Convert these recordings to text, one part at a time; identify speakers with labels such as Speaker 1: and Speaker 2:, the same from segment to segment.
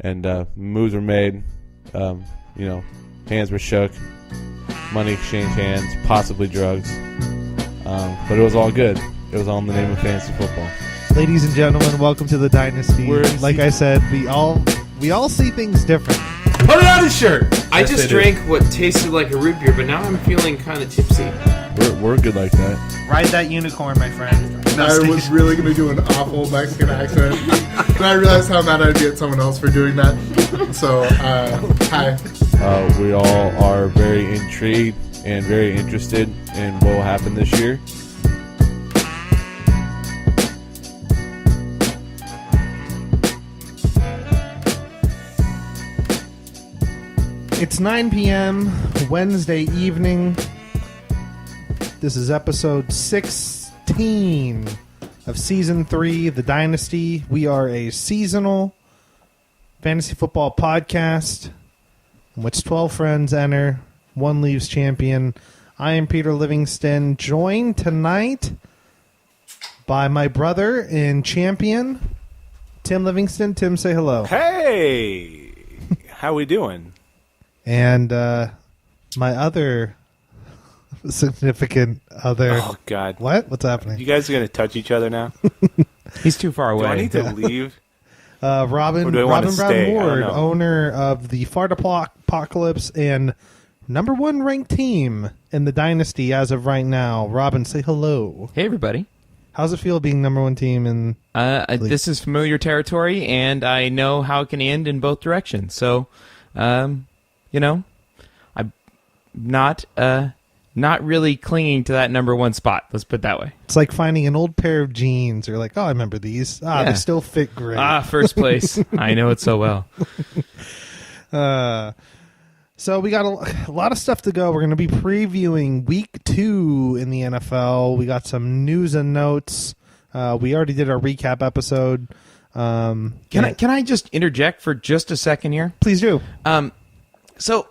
Speaker 1: and moves were made. Hands were shook, money exchanged hands, possibly drugs. But it was all good. It was all in the name of fantasy football.
Speaker 2: Ladies and gentlemen, welcome to the Dynasty. Like I said, we all see things different.
Speaker 3: Put it on his shirt. I
Speaker 1: Yes,
Speaker 3: just
Speaker 1: they do.
Speaker 3: drank what tasted like a root beer, but now I'm feeling kind of tipsy.
Speaker 1: We're good like that.
Speaker 2: Ride that unicorn, my friend.
Speaker 4: I was really going to do an awful Mexican accent, and I realized how mad I'd get someone else for doing that. So, hi.
Speaker 1: We all are very intrigued and very interested in what will happen this year.
Speaker 2: It's 9 p.m. Wednesday evening. This is episode 16 of Season 3 of the Dynasty. We are a seasonal fantasy football podcast in which 12 friends enter, one leaves champion. I am Peter Livingston, joined tonight by my brother in champion, Tim Livingston. Tim, say hello.
Speaker 5: Hey! How we doing?
Speaker 2: And my other significant other.
Speaker 5: Oh, God.
Speaker 2: What? What's happening?
Speaker 5: You guys are going to touch each other now?
Speaker 3: He's too far away.
Speaker 5: Do I need to leave?
Speaker 2: Robin
Speaker 5: Or do I want to
Speaker 2: Brown
Speaker 5: stay? I don't
Speaker 2: Ward,
Speaker 5: know.
Speaker 2: owner of the Fart Apocalypse and number one ranked team in the Dynasty as of right now. Robin, say hello.
Speaker 3: Hey, everybody.
Speaker 2: How's it feel being number one team in?
Speaker 3: This is familiar territory, and I know how it can end in both directions. So, I'm not really clinging to that number one spot. Let's put it that way.
Speaker 2: It's like finding an old pair of jeans. You're like, oh, I remember these.
Speaker 3: Yeah.
Speaker 2: They still fit great.
Speaker 3: First place. I know it so well.
Speaker 2: So we got a lot of stuff to go. We're going to be previewing week 2 in the NFL. We got some news and notes. We already did our recap episode.
Speaker 3: Can I just interject for just a second here?
Speaker 2: Please do.
Speaker 3: So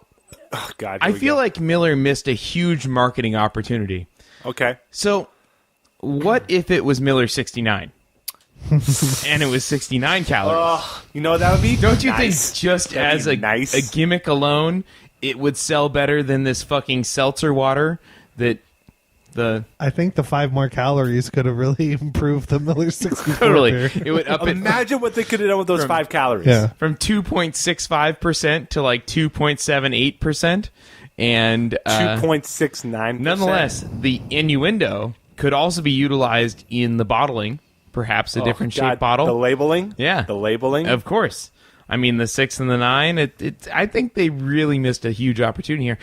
Speaker 5: Oh, God.
Speaker 3: I feel like Miller missed a huge marketing opportunity.
Speaker 5: Okay.
Speaker 3: So what if it was Miller 69? And it was 69 calories.
Speaker 5: That would be
Speaker 3: Don't you
Speaker 5: nice.
Speaker 3: think just
Speaker 5: That'd
Speaker 3: as
Speaker 5: be
Speaker 3: a
Speaker 5: nice.
Speaker 3: gimmick alone, it would sell better than this fucking seltzer water that the...
Speaker 2: I think the 5 more calories could have really improved the Miller 64.
Speaker 3: Totally.
Speaker 2: beer.
Speaker 3: It would up it
Speaker 5: Imagine what they could have done with those 5 calories.
Speaker 2: Yeah.
Speaker 3: from 2.65% to like 2.78%. And
Speaker 5: 2.69%.
Speaker 3: nonetheless, the innuendo could also be utilized in the bottling, perhaps a different shaped bottle.
Speaker 5: The labeling?
Speaker 3: Yeah.
Speaker 5: The labeling?
Speaker 3: Of course. I mean, the 6 and the 9, I think they really missed a huge opportunity here.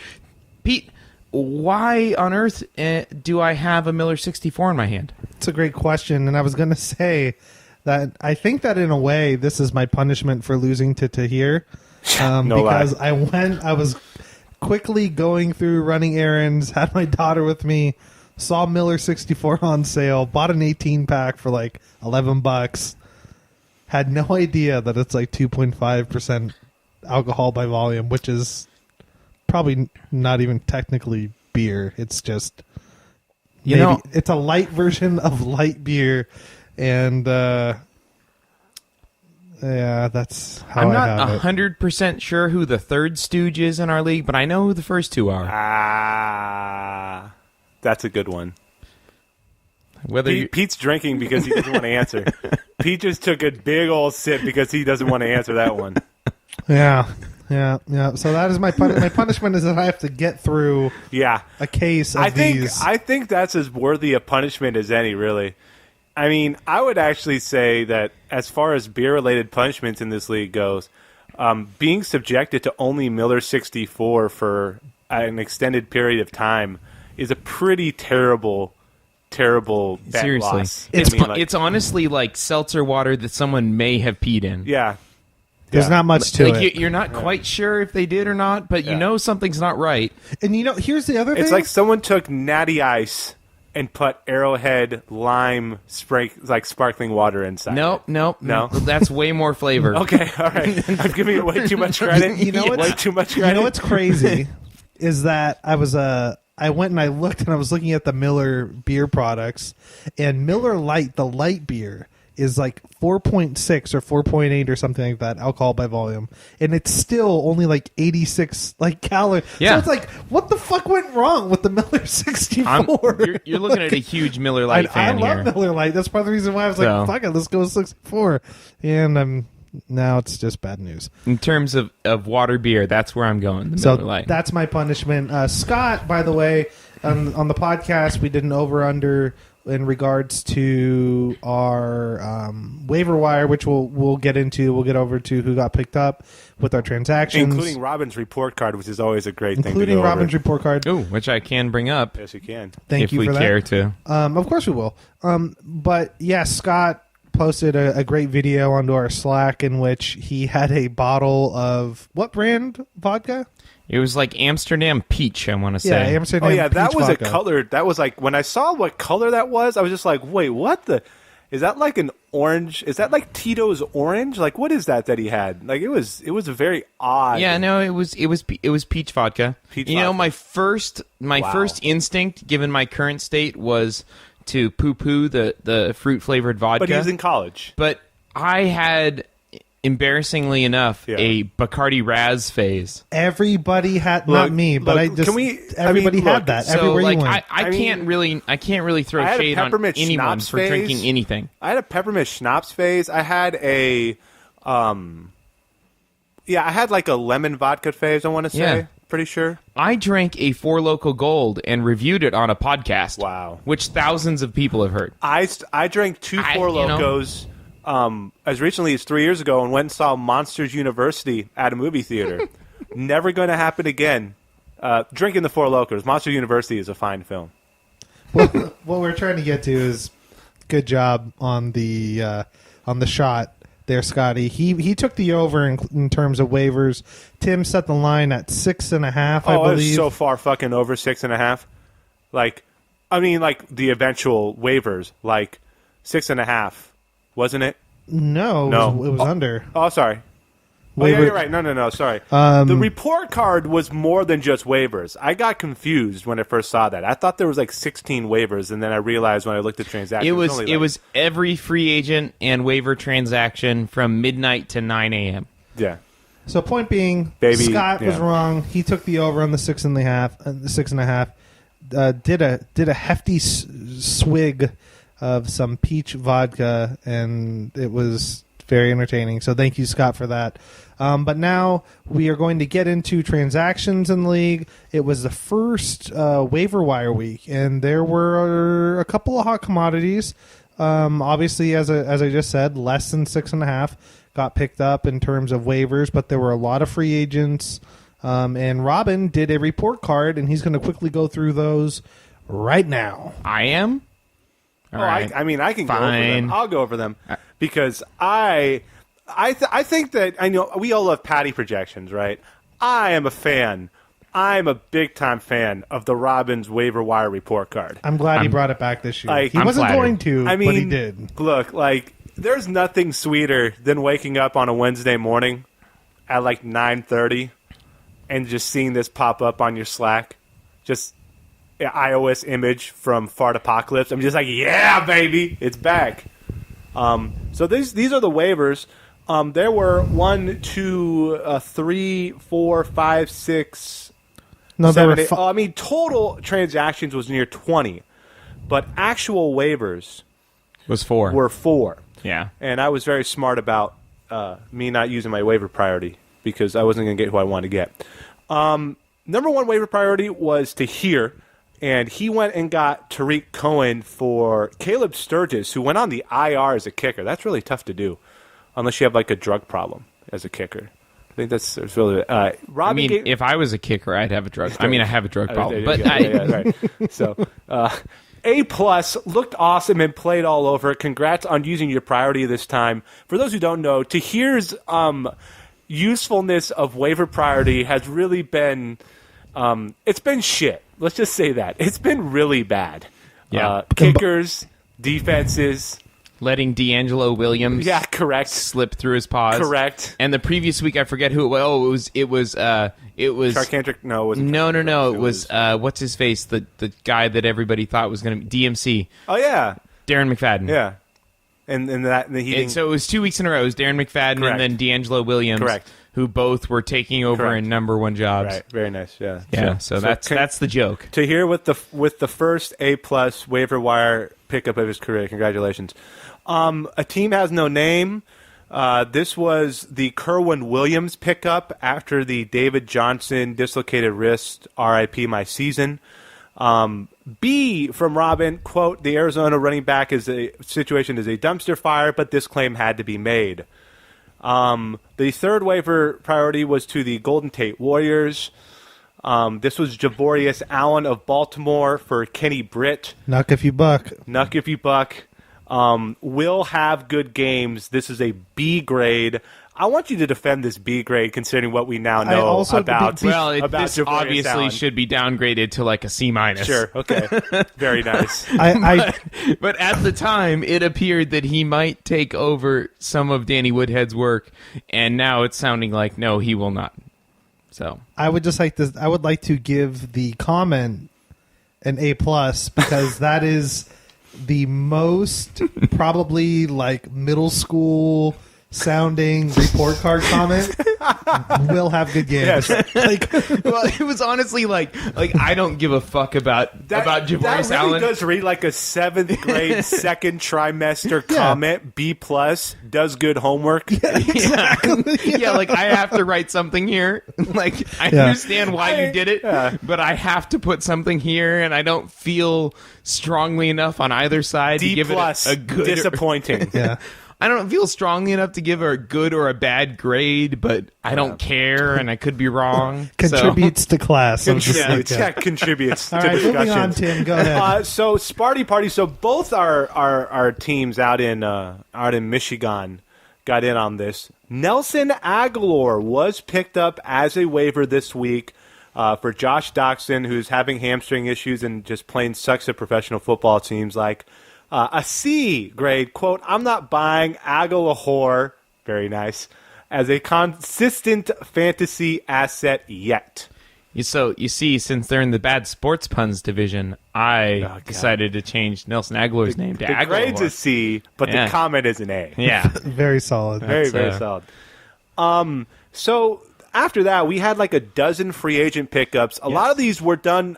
Speaker 3: Pete, why on earth do I have a Miller 64 in my hand?
Speaker 2: It's a great question, and I was going to say that I think that in a way this is my punishment for losing to Tahir,
Speaker 5: No
Speaker 2: because
Speaker 5: lie.
Speaker 2: I was quickly going through running errands, had my daughter with me, saw Miller 64 on sale, bought an 18-pack for like $11, had no idea that it's like 2.5% alcohol by volume, which is probably not even technically beer. It's just it's a light version of light beer, and that's how
Speaker 3: I'm
Speaker 2: I have
Speaker 3: not
Speaker 2: it.
Speaker 3: 100% sure who the third stooge is in our league, but I know who the first two are.
Speaker 5: That's a good one.
Speaker 3: Whether you,
Speaker 5: Pete's drinking because he doesn't want to answer. Pete just took a big old sip because he doesn't want to answer that one.
Speaker 2: Yeah. So that is my my punishment is that I have to get through
Speaker 5: Yeah.
Speaker 2: a case of these.
Speaker 5: I think that's as worthy a punishment as any, really. I mean, I would actually say that as far as beer-related punishments in this league goes, being subjected to only Miller 64 for an extended period of time is a pretty terrible bet
Speaker 3: seriously,
Speaker 5: loss.
Speaker 3: it's honestly like seltzer water that someone may have peed in.
Speaker 5: Yeah.
Speaker 2: There's not much to
Speaker 3: Like
Speaker 2: it.
Speaker 3: you're not quite sure if they did or not, but you know something's not right.
Speaker 2: And here's the other thing.
Speaker 5: It's like someone took Natty Ice and put Arrowhead lime sparkling water inside.
Speaker 3: No.
Speaker 5: No?
Speaker 3: That's way more flavor.
Speaker 5: Okay, all right. I'm giving it way too much credit.
Speaker 2: You know what's-
Speaker 5: way too much credit.
Speaker 2: You know what's crazy is that I went and I looked and I was looking at the Miller beer products, and Miller Lite, the light beer, is like 4.6 or 4.8 or something like that alcohol by volume, and it's still only like 86 like calories.
Speaker 3: Yeah.
Speaker 2: So it's like, what the fuck went wrong with the Miller 64?
Speaker 3: You're looking at a huge Miller Lite
Speaker 2: I
Speaker 3: fan
Speaker 2: love
Speaker 3: here.
Speaker 2: Miller Lite. That's part of the reason why I was like,
Speaker 3: So-
Speaker 2: fuck it, let's go with 64. And now it's just bad news.
Speaker 3: In terms of water beer, that's where I'm going. The
Speaker 2: So
Speaker 3: Miller Lite.
Speaker 2: that's my punishment. Scott, by the way, on the podcast, we did an over-under in regards to our waiver wire, which we'll get into. We'll get over to who got picked up with our transactions.
Speaker 5: Including Robin's report card, which is always a great thing to
Speaker 2: Including
Speaker 5: go
Speaker 2: Robin's
Speaker 5: over.
Speaker 2: report card.
Speaker 3: Ooh, which I can bring up
Speaker 5: Yes, you can.
Speaker 2: Thank
Speaker 3: if
Speaker 2: you
Speaker 3: we
Speaker 2: for that.
Speaker 3: care to.
Speaker 2: Of course we will. But yeah, Scott posted a great video onto our Slack in which he had a bottle of what brand vodka?
Speaker 3: It was like Amsterdam Peach, I want to say.
Speaker 2: Yeah, Amsterdam.
Speaker 5: Oh yeah, that
Speaker 2: peach
Speaker 5: was
Speaker 2: vodka.
Speaker 5: a color. That was like when I saw what color that was, I was just like, wait, what the? Is that like an orange? Is that like Tito's orange? Like what is that he had? Like it was a very odd.
Speaker 3: Yeah, no, it was peach vodka.
Speaker 5: Peach
Speaker 3: you know,
Speaker 5: vodka.
Speaker 3: my
Speaker 5: Wow.
Speaker 3: first instinct, given my current state, was to poo-poo the fruit flavored vodka.
Speaker 5: But he was in college.
Speaker 3: But I had, embarrassingly enough,
Speaker 5: Yeah.
Speaker 3: a Bacardi Raz phase.
Speaker 2: Everybody had, not
Speaker 5: Look,
Speaker 2: me, but
Speaker 5: look,
Speaker 2: I just.
Speaker 5: can we- I
Speaker 2: everybody
Speaker 5: mean,
Speaker 2: had
Speaker 5: look,
Speaker 2: that.
Speaker 3: So
Speaker 2: Everywhere
Speaker 3: like
Speaker 2: you went.
Speaker 3: I can't really throw
Speaker 5: I had a
Speaker 3: shade on
Speaker 5: peppermint
Speaker 3: anyone
Speaker 5: schnapps
Speaker 3: for
Speaker 5: phase.
Speaker 3: drinking anything.
Speaker 5: I had a peppermint schnapps phase. I had a, I had like a lemon vodka phase. I want to say,
Speaker 3: Yeah.
Speaker 5: pretty sure.
Speaker 3: I drank a Four Loko Gold and reviewed it on a podcast.
Speaker 5: Wow.
Speaker 3: Which thousands of people have heard.
Speaker 5: I drank two Four
Speaker 3: you know.
Speaker 5: Locos as recently as 3 years ago and went and saw Monsters University at a movie theater. Never going to happen again. Drinking the Four Locos. Monsters University is a fine film.
Speaker 2: what we're trying to get to is good job on the shot there, Scotty. He took the over in terms of waivers. Tim set the line at 6.5. I
Speaker 5: Oh, it was
Speaker 2: believe.
Speaker 5: so far fucking over 6.5. Like, I mean, like the eventual waivers, like 6.5, wasn't it?
Speaker 2: No,
Speaker 5: No.
Speaker 2: it was under.
Speaker 5: Oh, sorry. Oh, yeah,
Speaker 2: Waiver-
Speaker 5: you're right. No, sorry. The report card was more than just waivers. I got confused when I first saw that. I thought there was like 16 waivers, and then I realized when I looked at transactions,
Speaker 3: It was
Speaker 5: only
Speaker 3: it
Speaker 5: like-
Speaker 3: was every free agent and waiver transaction from midnight to 9 a.m.
Speaker 5: yeah.
Speaker 2: So point being,
Speaker 5: Baby,
Speaker 2: Scott was
Speaker 5: yeah.
Speaker 2: wrong. He took the over on the 6.5. The 6.5. Did a hefty swig of some peach vodka, and it was very entertaining. So thank you, Scott, for that. But now we are going to get into transactions in the league. It was the first waiver wire week, and there were a couple of hot commodities. Obviously, as I just said, less than 6.5 got picked up in terms of waivers, but there were a lot of free agents. And Robin did a report card, and he's going to quickly go through those right now.
Speaker 3: I am. All right.
Speaker 5: I mean, I can go over
Speaker 3: Fine.
Speaker 5: them. I'll go over them because I think that I know we all love Patty projections, right? I am a fan. I'm a big time fan of the Robins waiver wire report card.
Speaker 2: I'm glad he brought it back this year.
Speaker 5: Like,
Speaker 2: He
Speaker 3: I'm
Speaker 2: wasn't
Speaker 3: flattered.
Speaker 2: going to,
Speaker 5: I mean,
Speaker 2: but he did.
Speaker 5: Look, like there's nothing sweeter than waking up on a Wednesday morning at like 9:30 and just seeing this pop up on your Slack. Just an iOS image from Fart Apocalypse. I'm just like, yeah, baby, it's back. So these are the waivers. There were 1, 2, 3, 4, 5, 6,
Speaker 2: No, there
Speaker 5: 7,
Speaker 2: were
Speaker 5: 8. I mean, total transactions was near 20, but actual waivers
Speaker 3: Was 4.
Speaker 5: were 4.
Speaker 3: Yeah.
Speaker 5: And I was very smart about me not using my waiver priority because I wasn't going to get who I wanted to get. Number one waiver priority was Tahir, and he went and got Tariq Cohen for Caleb Sturgis, who went on the IR as a kicker. That's really tough to do unless you have like a drug problem as a kicker. I think that's really Robbie
Speaker 3: I mean,
Speaker 5: gave-
Speaker 3: if I was a kicker, I'd have a drug. I mean, I have a drug problem,
Speaker 5: there
Speaker 3: but
Speaker 5: you go.
Speaker 3: I,
Speaker 5: Yeah, right. So, A plus looked awesome and played all over. Congrats on using your priority this time. For those who don't know, Tahir's usefulness of waiver priority has really been it's been shit. Let's just say that it's been really bad.
Speaker 3: Yeah.
Speaker 5: Kickers, defenses.
Speaker 3: letting D'Angelo Williams
Speaker 5: Yeah, correct.
Speaker 3: slip through his paws.
Speaker 5: Correct.
Speaker 3: And the previous week, I forget who it was. Oh, it was
Speaker 5: Charkandrick? No, it wasn't.
Speaker 3: No.
Speaker 5: Charkandrick.
Speaker 3: It was what's his face? The guy that everybody thought was going to be DMC.
Speaker 5: Oh yeah,
Speaker 3: Darren McFadden.
Speaker 5: yeah. And the heating.
Speaker 3: And so it was 2 weeks in a row. It was Darren McFadden
Speaker 5: Correct.
Speaker 3: and then D'Angelo Williams,
Speaker 5: Correct.
Speaker 3: who both were taking over
Speaker 5: Correct.
Speaker 3: in number one jobs.
Speaker 5: Right. Very nice. Yeah.
Speaker 3: Yeah. So that's the joke.
Speaker 5: Tahir with the first A+ waiver wire pickup of his career. Congratulations. A team has no name. This was the Kerwin Williams pickup after the David Johnson dislocated wrist. RIP my season. B from Robin, quote, the Arizona running back situation is a dumpster fire, but this claim had to be made. The third waiver priority was to the Golden Tate Warriors. This was Javorius Allen of Baltimore for Kenny Britt.
Speaker 2: Nuck if you buck.
Speaker 5: Nuck if you buck. Will have good games. This is a B grade. I want you to defend this B grade, considering what we now know about.
Speaker 3: Well, this
Speaker 5: Javorius
Speaker 3: obviously
Speaker 5: Allen.
Speaker 3: should be downgraded to like a C-.
Speaker 5: Sure. Okay. Very nice.
Speaker 3: But at the time, it appeared that he might take over some of Danny Woodhead's work, and now it's sounding like no, he will not. So
Speaker 2: I would just like to. I would like to give the comment an A+ because that is the most probably like middle school sounding report card comment. Will have good games.
Speaker 5: Yes.
Speaker 3: well, it was honestly like I don't give a fuck about Javorius
Speaker 5: that really
Speaker 3: Allen.
Speaker 5: does read like a 7th grade second trimester comment. B+, does good homework.
Speaker 2: Exactly.
Speaker 3: Yeah, like I have to write something here. Like I understand why you did it, but I have to put something here, and I don't feel strongly enough on either side
Speaker 5: D+,
Speaker 3: to give it a good
Speaker 5: disappointing.
Speaker 2: Yeah.
Speaker 3: I don't feel strongly enough to give her a good or a bad grade, but I don't care, and I could be wrong.
Speaker 2: Contributes to class. I'm just like,
Speaker 5: Contributes
Speaker 2: All
Speaker 5: to
Speaker 2: right, moving on,
Speaker 5: discussion.
Speaker 2: Tim. Go ahead.
Speaker 5: So Sparty Party. So both our teams out in Michigan got in on this. Nelson Aguilar was picked up as a waiver this week for Josh Doxson, who's having hamstring issues and just plain sucks at professional football. It seems like. A C grade, quote, I'm not buying Aguilar, very nice, as a consistent fantasy asset yet.
Speaker 3: So, you see, since they're in the bad sports puns division, I decided to change Nelson Aguilar's name to
Speaker 5: The
Speaker 3: Aguilar.
Speaker 5: grade's a C, but the comment is an A.
Speaker 3: Yeah.
Speaker 2: Very solid.
Speaker 5: Very solid. So after that, we had like a dozen free agent pickups. A lot of these were done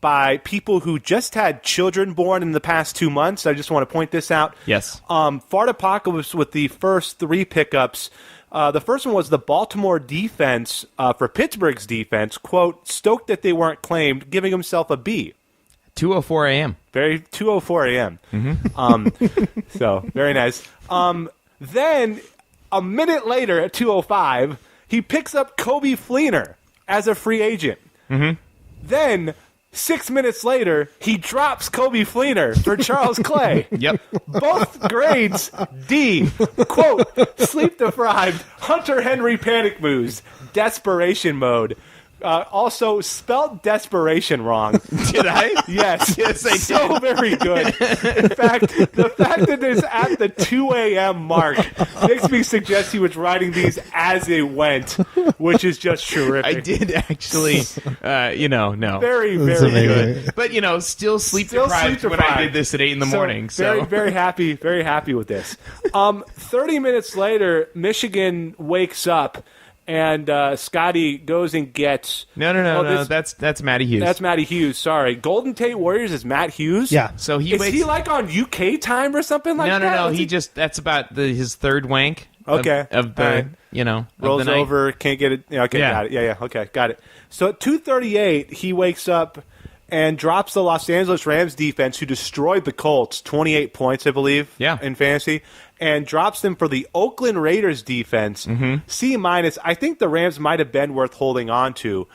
Speaker 5: by people who just had children born in the past 2 months. I just want to point this out.
Speaker 3: Yes.
Speaker 5: Fart Apocalypse with the first 3 pickups. The first one was the Baltimore defense for Pittsburgh's defense. Quote, stoked that they weren't claimed, giving himself a B.
Speaker 3: 2:04 a.m.
Speaker 5: Very 2:04 a.m. Mm-hmm. So very nice. Then a minute later at 2:05, he picks up Kobe Fleener as a free agent. Mm-hmm. Then 6 minutes later, he drops Kobe Fleener for Charles Clay.
Speaker 3: Yep.
Speaker 5: Both grades D. Quote, sleep deprived, Hunter Henry panic moves, desperation mode. Also spelled desperation wrong.
Speaker 3: Did I?
Speaker 5: Yes.
Speaker 3: Yes, I did.
Speaker 5: So very good. In fact, the fact that it's at the 2 a.m. mark makes me suggest he was writing these as it went, which is just terrific.
Speaker 3: I did actually, no.
Speaker 5: Very,
Speaker 2: That's
Speaker 5: very
Speaker 2: amazing.
Speaker 5: good.
Speaker 3: But, still sleep
Speaker 5: Still
Speaker 3: deprived
Speaker 5: sleep
Speaker 3: when I
Speaker 5: deprived.
Speaker 3: did this at 8 in the morning. So
Speaker 5: very happy with this. 30 minutes later, Michigan wakes up. And Scotty goes and gets...
Speaker 3: No. That's Matty Hughes.
Speaker 5: That's Matty Hughes, sorry. Golden Tate Warriors is Matt Hughes?
Speaker 2: Yeah.
Speaker 3: So
Speaker 5: Is he like on UK time or something like that?
Speaker 3: No.
Speaker 5: What's
Speaker 3: He just, that's about his third wank.
Speaker 5: Okay.
Speaker 3: Of the,
Speaker 5: All right.
Speaker 3: of
Speaker 5: rolls
Speaker 3: the night.
Speaker 5: over, can't get it. Yeah, okay,
Speaker 3: Yeah.
Speaker 5: got it. Yeah, okay, got it. So at 2:38, he wakes up and drops the Los Angeles Rams defense, who destroyed the Colts, 28 points, I believe, in fantasy, and drops them for the Oakland Raiders defense, C-. I think the Rams might have been worth holding on to.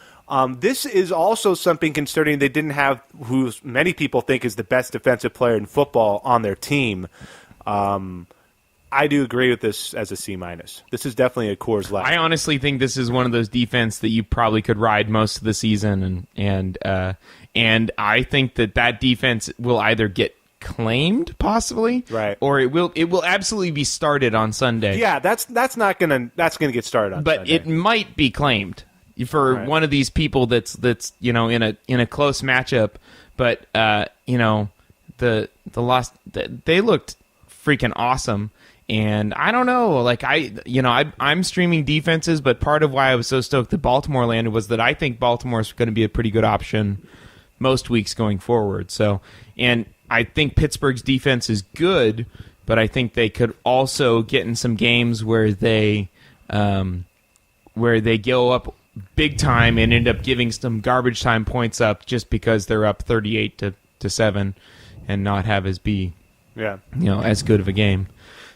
Speaker 5: This is also something concerning they didn't have who many people think is the best defensive player in football on their team. I do agree with this as a C-. This is definitely a Coors Light.
Speaker 3: I honestly think this is one of those defense that you probably could ride most of the season, and I think that defense will either get claimed possibly,
Speaker 5: right,
Speaker 3: or it will absolutely be started on Sunday.
Speaker 5: Yeah, that's gonna get started on
Speaker 3: but
Speaker 5: Sunday.
Speaker 3: it might be claimed for one of these people that's in a close matchup. But the lost they looked freaking awesome. And I don't know, like I'm streaming defenses, but part of why I was so stoked that Baltimore landed was that I think Baltimore's going to be a pretty good option most weeks going forward. So, and I think Pittsburgh's defense is good, but I think they could also get in some games where they go up big time and end up giving some garbage time points up just because they're up 38-7 and not have as be as good of a game.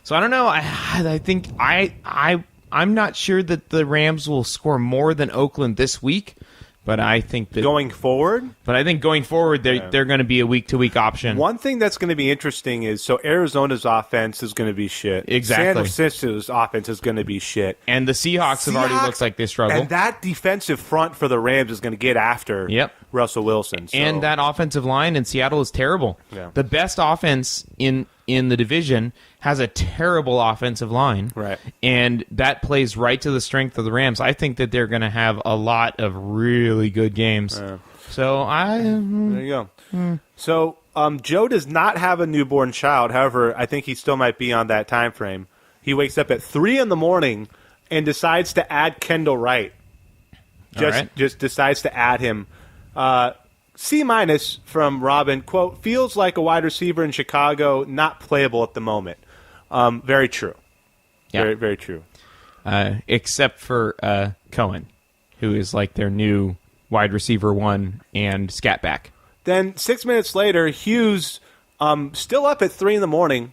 Speaker 3: So I don't know. I think I'm not sure that the Rams will score more than Oakland this week, but I think that
Speaker 5: going forward.
Speaker 3: But I think going forward, they're going to be a week-to-week option.
Speaker 5: One thing that's going to be interesting is Arizona's offense is going to be shit.
Speaker 3: Exactly.
Speaker 5: San Francisco's offense is going to be shit.
Speaker 3: And the Seahawks have already looked like they struggle.
Speaker 5: And that defensive front for the Rams is going to get after Russell Wilson. So.
Speaker 3: And that offensive line in Seattle is terrible.
Speaker 5: Yeah.
Speaker 3: The best offense in the division has a terrible offensive line.
Speaker 5: Right. And
Speaker 3: that plays right to the strength of the Rams. I think that they're going to have a lot of really good games. So
Speaker 5: there you go. So Joe does not have a newborn child. However, I think he still might be on that time frame. He wakes up at 3 a.m. and decides to add Kendall Wright. Just decides to add him. C- from Robin, quote, feels like a wide receiver in Chicago, not playable at the moment. Very true.
Speaker 3: Yeah.
Speaker 5: Very, very true.
Speaker 3: Except for Cohen, who is like their new wide receiver one and scat back.
Speaker 5: Then 6 minutes later, Hughes, still up at 3 a.m,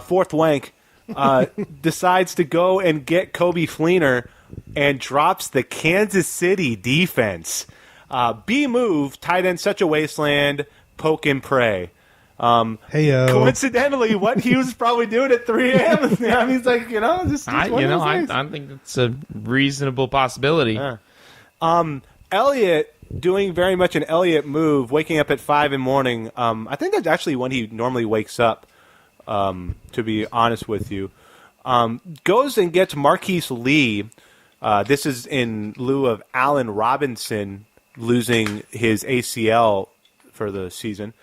Speaker 5: fourth wank, decides to go and get Kobe Fleener and drops the Kansas City defense. B move, tight end, such a wasteland, poke and pray. Coincidentally, what Hughes is probably doing at 3 a.m. I mean, he's like,
Speaker 3: I think it's a reasonable possibility.
Speaker 5: Elliott doing very much an Elliott move, waking up at 5 a.m. I think that's actually when he normally wakes up. To be honest with you, goes and gets Marquise Lee. This is in lieu of Allen Robinson losing his ACL for the season.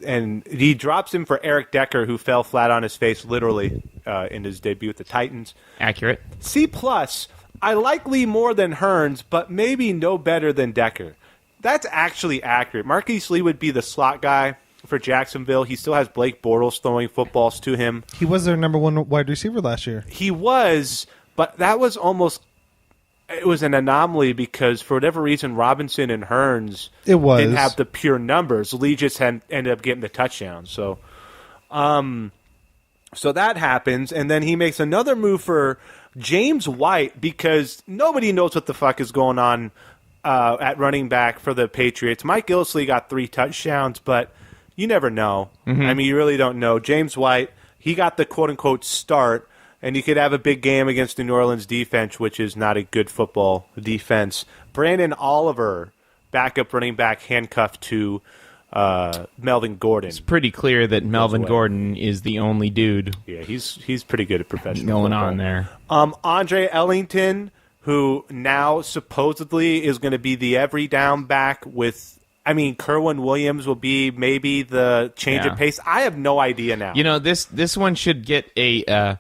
Speaker 5: And he drops him for Eric Decker, who fell flat on his face, literally, in his debut with the Titans.
Speaker 3: Accurate.
Speaker 5: C+. I like Lee more than Hearns, but maybe no better than Decker. That's actually accurate. Marquise Lee would be the slot guy for Jacksonville. He still has Blake Bortles throwing footballs to him.
Speaker 2: He was their number one wide receiver last year.
Speaker 5: He was, but that was almost... It was an anomaly because, for whatever reason, Robinson and Hearns didn't have the pure numbers. Lee just ended up getting the touchdown. So that happens, and then he makes another move for James White because nobody knows what the fuck is going on at running back for the Patriots. Mike Gillislee got 3 touchdowns, but you never know. Mm-hmm. I mean, you really don't know. James White, he got the quote-unquote start, and you could have a big game against the New Orleans defense, which is not a good football defense. Brandon Oliver, backup running back, handcuffed to Melvin Gordon.
Speaker 3: It's pretty clear that Melvin Gordon is the only dude.
Speaker 5: Yeah, he's pretty good at professional
Speaker 3: going
Speaker 5: football.
Speaker 3: On there.
Speaker 5: Andre Ellington, who now supposedly is going to be the every down back with... I mean, Kerwin Williams will be maybe the change of pace. I have no idea now.
Speaker 3: You know, this one should get a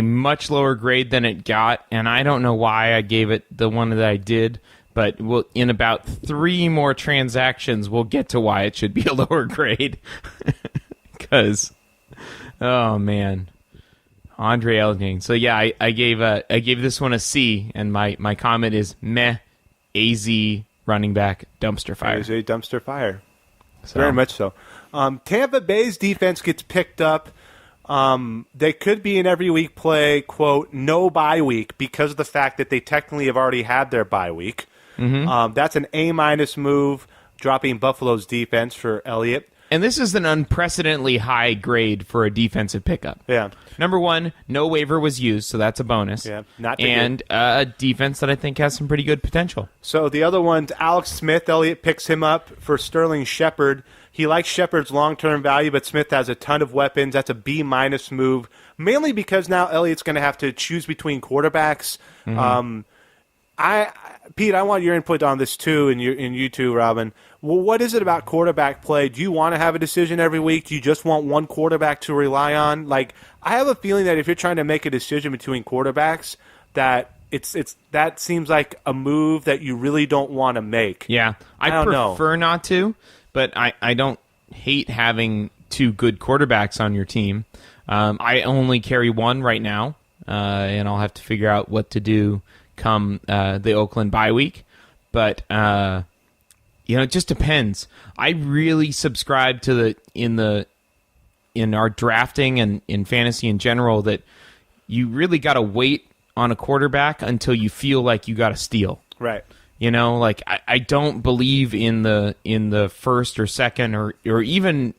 Speaker 3: much lower grade than it got, and I don't know why I gave it the one that I did, but in about 3 more transactions, we'll get to why it should be a lower grade. Because, oh man, Andre Ellington. So yeah, I gave this one a C, and my comment is meh, AZ running back dumpster fire.
Speaker 5: AZ dumpster fire. So. Very much so. Tampa Bay's defense gets picked up. They could be an every week play, quote, no bye week because of the fact that they technically have already had their bye week. Mm-hmm. That's an A- move, dropping Buffalo's defense for Elliott.
Speaker 3: And this is an unprecedentedly high grade for a defensive pickup.
Speaker 5: Yeah.
Speaker 3: Number 1, no waiver was used, so that's a bonus.
Speaker 5: Yeah, not
Speaker 3: and a defense that I think has some pretty good potential.
Speaker 5: So the other one's Alex Smith. Elliott picks him up for Sterling Shepard. He likes Shepard's long-term value, but Smith has a ton of weapons. That's a B- move, mainly because now Elliott's going to have to choose between quarterbacks. Mm-hmm. Pete, I want your input on this too, and you too, Robin. Well, what is it about quarterback play? Do you want to have a decision every week? Do you just want one quarterback to rely on? Like, I have a feeling that if you're trying to make a decision between quarterbacks, that that seems like a move that you really don't want to make.
Speaker 3: Yeah, I prefer not to, but I don't hate having two good quarterbacks on your team. I only carry one right now, and I'll have to figure out what to do come the Oakland bye week. But it just depends. I really subscribe to in our drafting and in fantasy in general that you really got to wait on a quarterback until you feel like you got to steal.
Speaker 5: Right.
Speaker 3: Like I don't believe in the first or second or even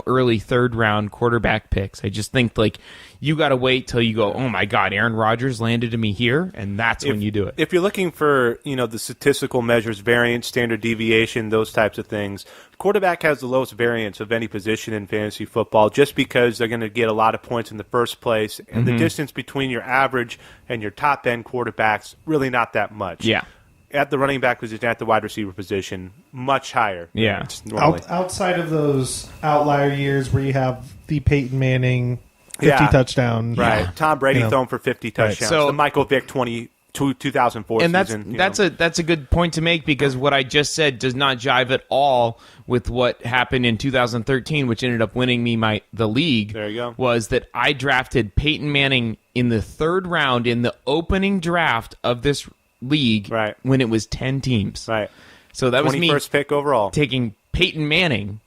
Speaker 3: early third round quarterback picks. I just think like you got to wait till you go, oh my God, Aaron Rodgers landed to me here, and that's when you do it.
Speaker 5: If you're looking for the statistical measures, variance, standard deviation, those types of things, quarterback has the lowest variance of any position in fantasy football, just because they're going to get a lot of points in the first place, and the distance between your average and your top end quarterbacks really not that much.
Speaker 3: Yeah.
Speaker 5: At the running back position, at the wide receiver position, much higher.
Speaker 3: Yeah.
Speaker 2: Outside of those outlier years where you have the Peyton Manning 50 touchdown.
Speaker 5: Right. Tom Brady thrown for 50 touchdowns.
Speaker 3: Right. So,
Speaker 5: the Michael Vick 2004
Speaker 3: and
Speaker 5: season.
Speaker 3: That's a good point to make, because what I just said does not jive at all with what happened in 2013, which ended up winning me the league.
Speaker 5: There you go.
Speaker 3: Was that I drafted Peyton Manning in the third round in the opening draft of this league,
Speaker 5: right,
Speaker 3: when it was 10 teams.
Speaker 5: Right.
Speaker 3: So that was me
Speaker 5: 21st pick overall,
Speaker 3: taking Peyton Manning,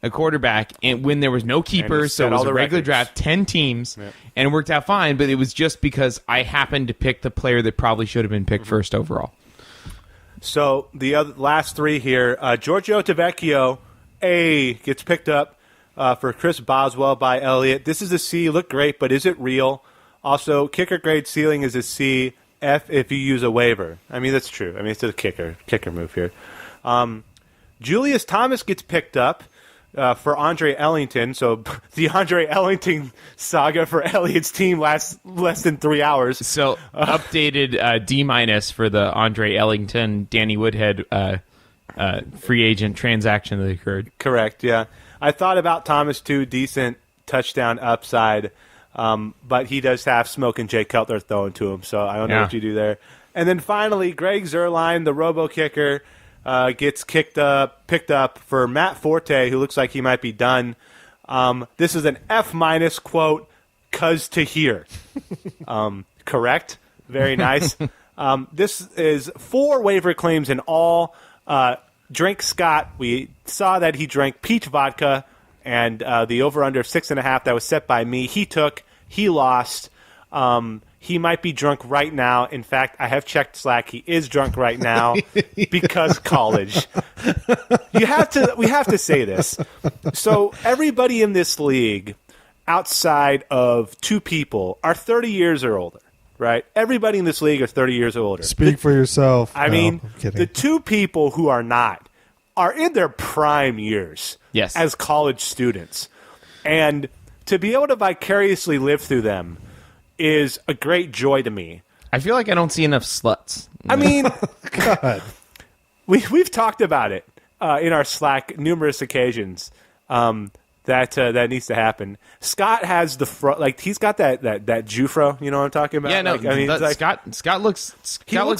Speaker 3: a quarterback, and when there was no keepers, so it was a regular draft, 10 teams, and it worked out fine, but it was just because I happened to pick the player that probably should have been picked first overall.
Speaker 5: So the last three here, Giorgio Tavecchio, A, gets picked up for Chris Boswell by Elliott. This is a C, look great, but is it real? Also, kicker grade ceiling is a C, F if you use a waiver. I mean, that's true. I mean, it's a kicker move here. Julius Thomas gets picked up for Andre Ellington. So the Andre Ellington saga for Elliott's team lasts less than 3 hours.
Speaker 3: So updated D- for the Andre Ellington, Danny Woodhead free agent transaction that occurred.
Speaker 5: Correct, yeah. I thought about Thomas too, decent touchdown upside. But he does have Smoke and Jay Cutler thrown to him, so I don't know what you do there. And then finally, Greg Zuerlein, the robo-kicker, gets picked up for Matt Forte, who looks like he might be done. This is an F- quote, cuz Tahir. Correct. Very nice. This is 4 waiver claims in all. Drink Scott, we saw that he drank peach vodka, and the over-under of 6.5 that was set by me, he lost. He might be drunk right now. In fact, I have checked Slack. He is drunk right now because college. We have to say this. So everybody in this league, outside of 2 people, are 30 years or older, right? Everybody in this league are 30 years or older.
Speaker 2: Speak for yourself.
Speaker 5: I mean, the 2 people who are not are in their prime years as college students. And to be able to vicariously live through them is a great joy to me.
Speaker 3: I feel like I don't see enough sluts.
Speaker 5: I mean, God. We've talked about it in our Slack numerous occasions. That needs to happen. Scott has the front, like he's got that Jufro. You know what I'm talking about?
Speaker 3: Yeah, no.
Speaker 5: Like, I mean,
Speaker 3: Scott looks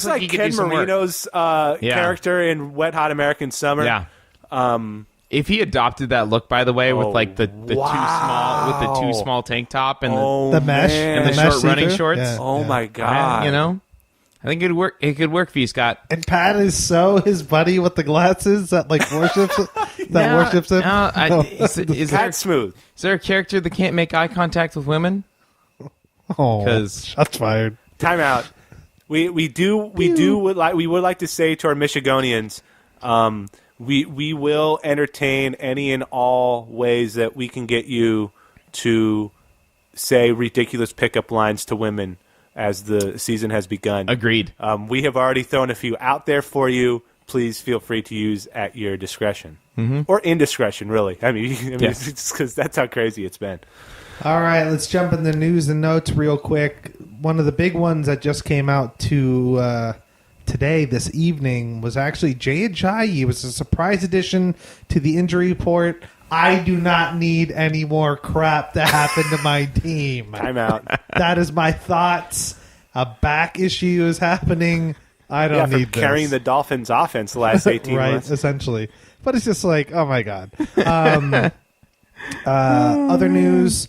Speaker 3: like he could
Speaker 5: Ken
Speaker 3: do some
Speaker 5: Marino's character in Wet Hot American Summer.
Speaker 3: Yeah. If he adopted that look, by the way, with like the too small tank top and
Speaker 2: the mesh
Speaker 3: and the short running shorts.
Speaker 2: Yeah,
Speaker 5: oh my God!
Speaker 3: I think it'd work. It could work for you, Scott.
Speaker 2: And Pat is so his buddy with the glasses that like worships worships him.
Speaker 3: Is
Speaker 5: Pat's smooth.
Speaker 3: Is there a character that can't make eye contact with women?
Speaker 2: Oh, shots fired.
Speaker 5: Time out. We would like to say to our Michigonians, we will entertain any and all ways that we can get you to say ridiculous pickup lines to women as the season has begun.
Speaker 3: Agreed.
Speaker 5: We have already thrown a few out there for you. Please feel free to use at your discretion. Or indiscretion, really. I mean,
Speaker 3: yes.
Speaker 5: It's because that's how crazy it's been.
Speaker 2: All right, let's jump in the news and notes real quick. One of the big ones that just came out to today, this evening, was actually Jay Ajayi. It was a surprise addition to the injury report. I do not need any more crap to happen to my team.
Speaker 5: I'm out.
Speaker 2: That is my thoughts. A back issue is happening. I don't need this.
Speaker 5: Carrying the Dolphins' offense the last 18
Speaker 2: right,
Speaker 5: months.
Speaker 2: essentially. But it's just like, oh my God. Other news,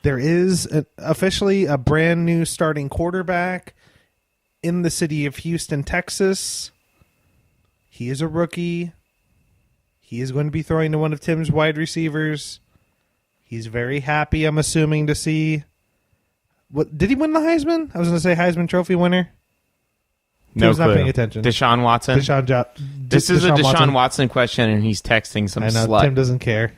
Speaker 2: there is officially a brand new starting quarterback in the city of Houston, Texas. He is a rookie. He is going to be throwing to one of Tim's wide receivers. He's very happy, I'm assuming, to see. What did he win the Heisman? I was going to say Heisman Trophy winner.
Speaker 3: No
Speaker 2: Tim's
Speaker 3: clue.
Speaker 2: not paying attention.
Speaker 3: Deshaun Watson. This is a Deshaun Watson question, and he's texting some
Speaker 2: I know,
Speaker 3: slut.
Speaker 2: Tim doesn't care.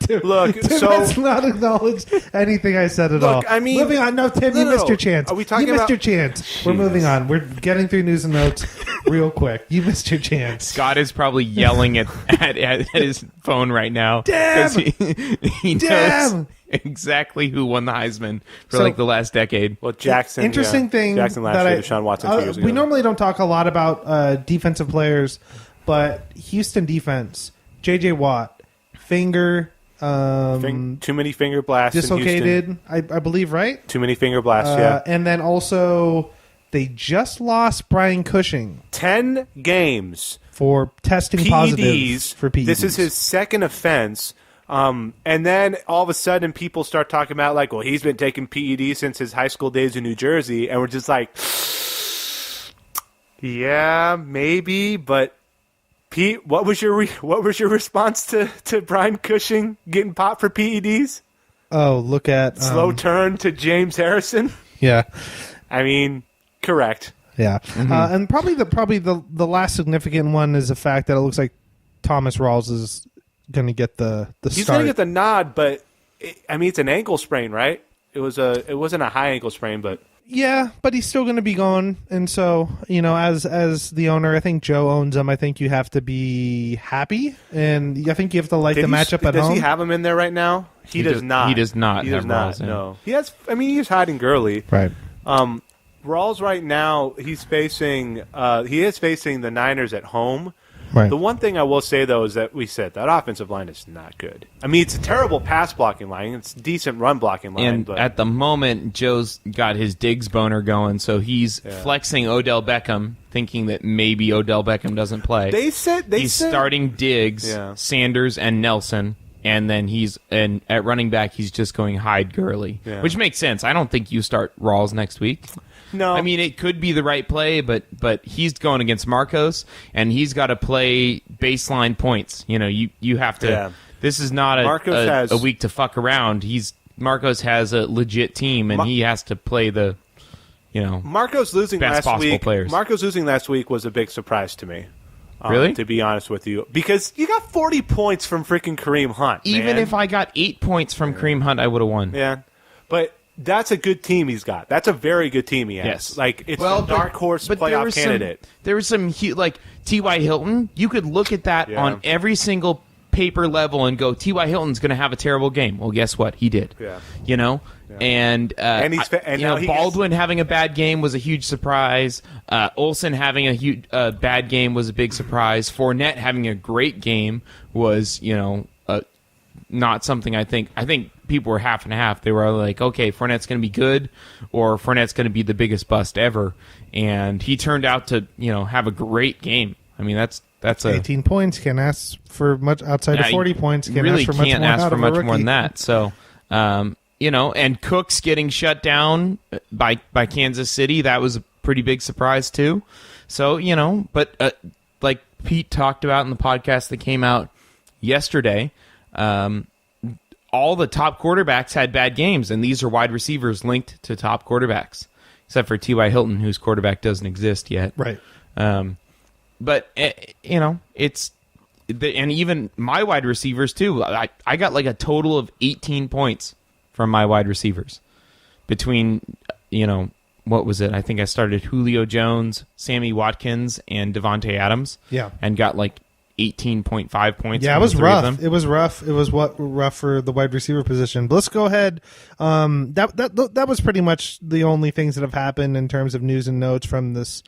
Speaker 5: Look,
Speaker 2: Tim
Speaker 5: so
Speaker 2: has not acknowledged anything I said at all.
Speaker 5: I mean,
Speaker 2: moving on. No, Tim, you missed your chance.
Speaker 5: Are we talking
Speaker 2: you missed
Speaker 5: about-
Speaker 2: your chance. We're moving on. We're getting through news and notes real quick. You missed your chance.
Speaker 3: Scott is probably yelling at his phone right now.
Speaker 2: Damn!
Speaker 3: 'Cause he knows
Speaker 2: Damn!
Speaker 3: exactly who won the Heisman for
Speaker 2: So-
Speaker 3: like the last decade.
Speaker 5: well, Jackson.
Speaker 2: Interesting thing
Speaker 5: Jackson last
Speaker 2: that
Speaker 5: year, Deshaun Watson 2 years ago.
Speaker 2: we normally don't talk a lot about defensive players, but Houston defense, J.J. Watt, finger,
Speaker 5: Too many finger blasts. In Houston.
Speaker 2: dislocated, I believe, right?
Speaker 5: Too many finger blasts. Yeah.
Speaker 2: And then also they just lost Brian Cushing
Speaker 5: 10 games.
Speaker 2: for testing positive
Speaker 5: PEDs.
Speaker 2: for PEDs.
Speaker 5: This is his second offense. And then all of a sudden people start talking about like, well, he's been taking PEDs since his high school days in New Jersey. And we're just like, yeah, maybe. But Pete, what was your response to Brian Cushing getting popped for PEDs?
Speaker 2: Oh, look at
Speaker 5: Slow turn to James Harrison.
Speaker 2: Yeah,
Speaker 5: I mean, correct.
Speaker 2: yeah. And probably the last significant one is the fact that it looks like Thomas Rawls is going to get the
Speaker 5: He's
Speaker 2: start.
Speaker 5: going to get the nod, but it's an ankle sprain, right? It wasn't a high ankle sprain, but
Speaker 2: Yeah, but he's still going to be gone, and so as the owner, I think Joe owns him. I think you have to be happy, and I think you have to like the matchup at
Speaker 5: does
Speaker 2: home.
Speaker 5: he have him in there right now? He does not.
Speaker 3: He does not
Speaker 5: He does
Speaker 3: have
Speaker 5: not.
Speaker 3: Rawls in.
Speaker 5: No, he has. I mean, he's hiding Gurley.
Speaker 2: Right.
Speaker 5: Rawls right now he is facing the Niners at home.
Speaker 2: Right.
Speaker 5: The one thing I will say though is that we said that offensive line is not good. I mean, it's a terrible pass blocking line. It's a decent run blocking line.
Speaker 3: And
Speaker 5: but
Speaker 3: at the moment, Joe's got his Diggs boner going, so he's flexing Odell Beckham, thinking that maybe Odell Beckham doesn't play.
Speaker 5: he's
Speaker 3: starting Diggs, Sanders, and Nelson, and then at running back he's just going hide Gurley, which makes sense. I don't think you start Rawls next week.
Speaker 5: No,
Speaker 3: I mean it could be the right play, but he's going against Marcos, and he's got to play baseline points. You have to.
Speaker 5: Yeah.
Speaker 3: This is not a week to fuck around. Marcos has a legit team, and he has to play the.
Speaker 5: Marcos losing
Speaker 3: best
Speaker 5: last
Speaker 3: possible
Speaker 5: week.
Speaker 3: players.
Speaker 5: Marcos losing last week was a big surprise to me.
Speaker 3: Really?
Speaker 5: To be honest with you, because you got 40 points from freaking Kareem Hunt.
Speaker 3: Even
Speaker 5: man.
Speaker 3: if I got 8 points from Kareem Hunt, I would have won.
Speaker 5: Yeah, but that's a good team he's got. That's a very good team he has.
Speaker 3: Yes.
Speaker 5: Like it's a dark horse playoff candidate.
Speaker 3: There was some like T.Y. Hilton. You could look at that on every single paper level and go, T.Y. Hilton's going to have a terrible game. Well, guess what? He did.
Speaker 5: Yeah.
Speaker 3: And
Speaker 5: now he
Speaker 3: Baldwin having a bad game was a huge surprise. Olsen having a huge bad game was a big surprise. Fournette having a great game was not something I think people were half and half. They were like, okay, Fournette's going to be good, or Fournette's going to be the biggest bust ever. And he turned out to, have a great game. I mean, that's
Speaker 2: 18 points. Can't ask for much outside of 40 points. Can't
Speaker 3: really
Speaker 2: ask for much
Speaker 3: can't
Speaker 2: more
Speaker 3: ask
Speaker 2: out
Speaker 3: for
Speaker 2: of a
Speaker 3: much
Speaker 2: rookie.
Speaker 3: more than that. So, and Cooks getting shut down by Kansas City, that was a pretty big surprise too. So, but like Pete talked about in the podcast that came out yesterday, all the top quarterbacks had bad games, and these are wide receivers linked to top quarterbacks, except for T.Y. Hilton, whose quarterback doesn't exist yet.
Speaker 2: Right.
Speaker 3: But it's and even my wide receivers too. I got like a total of 18 points from my wide receivers between what was it? I think I started Julio Jones, Sammy Watkins, and Devontae Adams.
Speaker 2: Yeah.
Speaker 3: And got like 18.5 points.
Speaker 2: Yeah,
Speaker 3: from
Speaker 2: it was
Speaker 3: the three of
Speaker 2: rough.
Speaker 3: them.
Speaker 2: It was rough. It was rough for the wide receiver position. But let's go ahead. That was pretty much the only things that have happened in terms of news and notes from this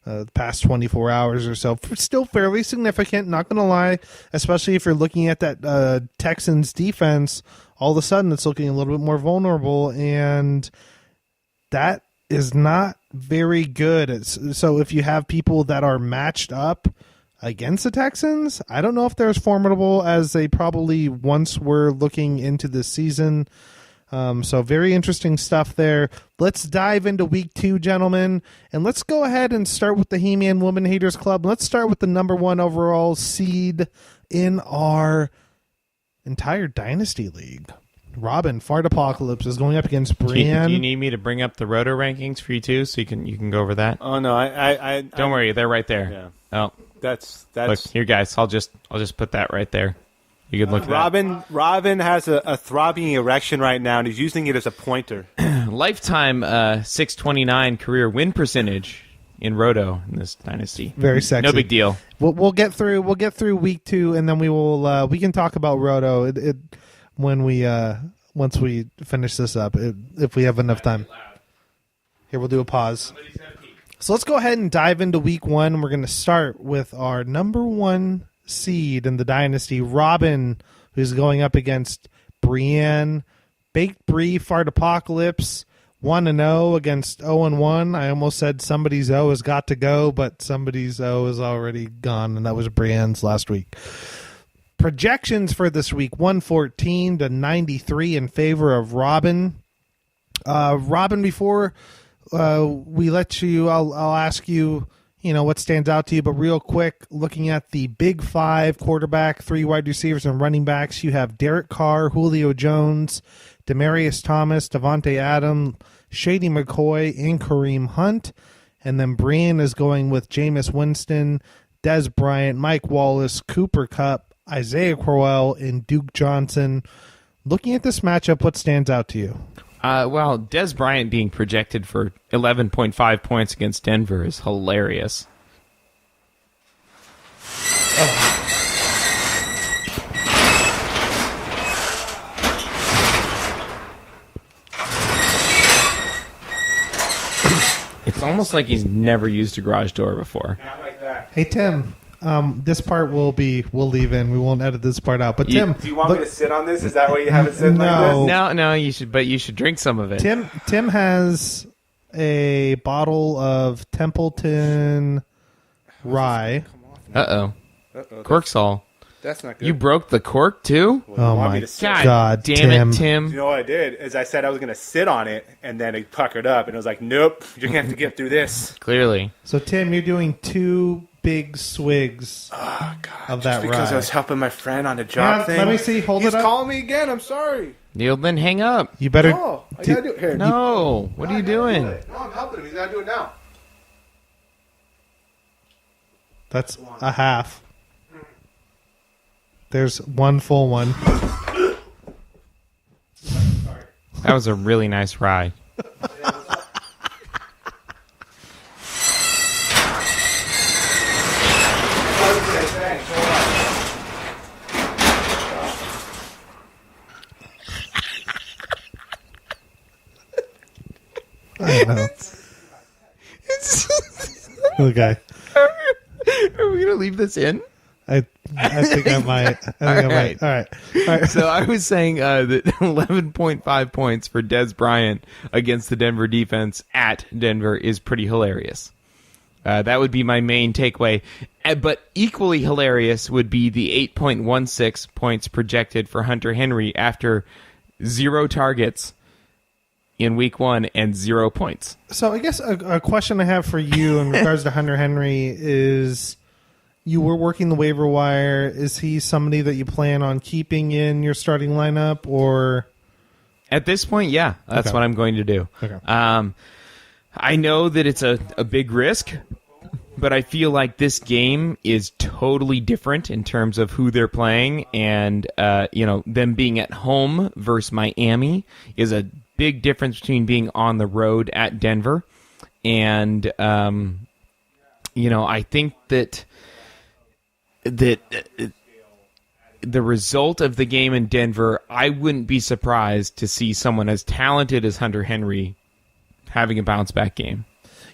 Speaker 2: the past 24 hours or so. Still fairly significant, not going to lie, especially if you're looking at that Texans defense. All of a sudden, it's looking a little bit more vulnerable, and that is not very good. So if you have people that are matched up against the Texans, I don't know if they're as formidable as they probably once were looking into this season. So very interesting stuff there. Let's dive into week 2, gentlemen, and let's go ahead and start with the He-Man Woman Haters Club. Let's start with the number 1 overall seed in our entire Dynasty League. Robin, Fart Apocalypse, is going up against Brienne.
Speaker 3: Do you need me to bring up the Roto rankings for you too, so you can go over that?
Speaker 5: Oh no, I
Speaker 3: don't worry, they're right there.
Speaker 5: Yeah.
Speaker 3: Oh,
Speaker 5: that's
Speaker 3: look here, guys. I'll just put that right there. You can look at that.
Speaker 5: Robin has a throbbing erection right now, and he's using it as a pointer.
Speaker 3: Lifetime 629 career win percentage in Roto in this dynasty.
Speaker 2: Very sexy.
Speaker 3: No big deal.
Speaker 2: We'll get through week 2, and then we can talk about Roto when we once we finish this up, if we have enough time. Here, we'll do a pause. So let's go ahead and dive into week 1. We're going to start with our number 1 seed in the dynasty, Robin, who's going up against Brienne. Baked Brie, Fart Apocalypse, 1-0 against 0-1. I almost said somebody's O has got to go, but somebody's O is already gone, and that was Brienne's last week. Projections for this week, 114 to 93 in favor of Robin. Robin, before we let you, I'll ask you, what stands out to you, but real quick, looking at the big 5 quarterback, 3 wide receivers and running backs, you have Derek Carr, Julio Jones, Demaryius Thomas, Devontae Adams, Shady McCoy, and Kareem Hunt. And then Brian is going with Jameis Winston, Dez Bryant, Mike Wallace, Cooper Kupp, Isaiah Crowell, and Duke Johnson. Looking at this matchup, what stands out to you?
Speaker 3: Well, Dez Bryant being projected for 11.5 points against Denver is hilarious. It's almost like he's never used a garage door before.
Speaker 5: Not like that.
Speaker 2: Hey, Tim. This part we'll leave in. We won't edit this part out. But Tim,
Speaker 5: do you want me to sit on this? Is that why you have it sit like this?
Speaker 3: No, you should. But you should drink some of it.
Speaker 2: Tim has a bottle of Templeton Rye.
Speaker 3: Cork's all.
Speaker 5: That's not good.
Speaker 3: You broke the cork too?
Speaker 2: Oh my God,
Speaker 3: damn
Speaker 2: Tim.
Speaker 3: it, Tim!
Speaker 5: You know what I did is I said I was going to sit on it, and then it puckered up, and it was like, nope, you're going to have to get through this.
Speaker 3: Clearly.
Speaker 2: So Tim, you're doing 2 big swigs of that
Speaker 5: because
Speaker 2: rye.
Speaker 5: I was helping my friend on a job thing.
Speaker 2: Let me see. Hold
Speaker 5: He's
Speaker 2: it up.
Speaker 5: calling me again. I'm sorry.
Speaker 3: Neil, then hang up.
Speaker 2: You better.
Speaker 5: No, I gotta do it here.
Speaker 3: No, what are you doing?
Speaker 5: No, I'm helping him. He's got to do it now.
Speaker 2: That's a half. There's 1 full one.
Speaker 3: That was a really nice ride.
Speaker 2: I know. Okay.
Speaker 3: Are we gonna leave this in?
Speaker 2: I think I might. I might. All right.
Speaker 3: So I was saying that 11.5 points for Dez Bryant against the Denver defense at Denver is pretty hilarious. That would be my main takeaway. But equally hilarious would be the 8.16 points projected for Hunter Henry after 0 targets in week 1 and 0 points.
Speaker 2: So I guess a question I have for you in regards to Hunter Henry is, you were working the waiver wire. Is he somebody that you plan on keeping in your starting lineup, or?
Speaker 3: At this point, yeah, that's what I'm going to do.
Speaker 2: Okay.
Speaker 3: I know that it's a big risk, but I feel like this game is totally different in terms of who they're playing, and them being at home versus Miami is a big difference between being on the road at Denver. And I think that the result of the game in Denver, I wouldn't be surprised to see someone as talented as Hunter Henry having a bounce back game.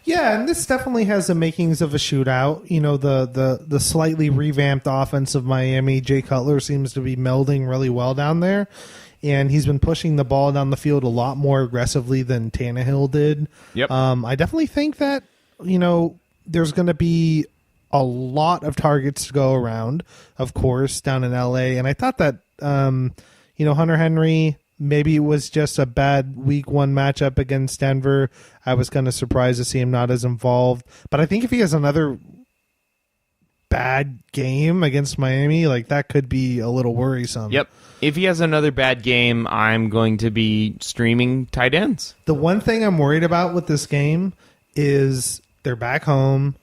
Speaker 2: Yeah, and this definitely has the makings of a shootout. You know, the slightly revamped offense of Miami. Jay Cutler seems to be melding really well down there, and he's been pushing the ball down the field a lot more aggressively than Tannehill did.
Speaker 3: Yep.
Speaker 2: I definitely think that, you know, there's going to be a lot of targets to go around, of course, down in LA. And I thought that, you know, Hunter Henry, maybe it was just a bad week one matchup against Denver. I was kind of surprised to see him not as involved. But I think if he has another bad game against Miami, like that could be a little worrisome.
Speaker 3: Yep. If he has another bad game, I'm going to be streaming tight ends.
Speaker 2: The one thing I'm worried about with this game is they're back home.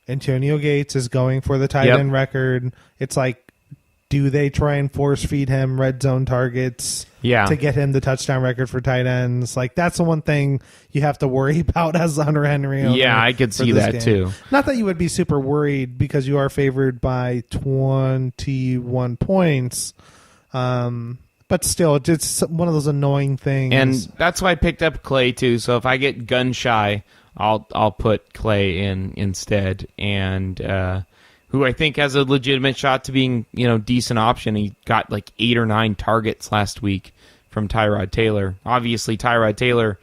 Speaker 2: Antonio Gates is going for the tight end record. It's like, do they try and force feed him red zone targets to get him the touchdown record for tight ends? Like, that's the one thing you have to worry about as Hunter Henry.
Speaker 3: Yeah, I could see that too.
Speaker 2: Not that you would be super worried because you are favored by 21 points. But still, it's one of those annoying things.
Speaker 3: And that's why I picked up Clay too. So if I get gun shy, I'll put Clay in instead, and who I think has a legitimate shot to being, you know, decent option. He got like 8 or 9 targets last week from Tyrod Taylor. Obviously, Tyrod Taylor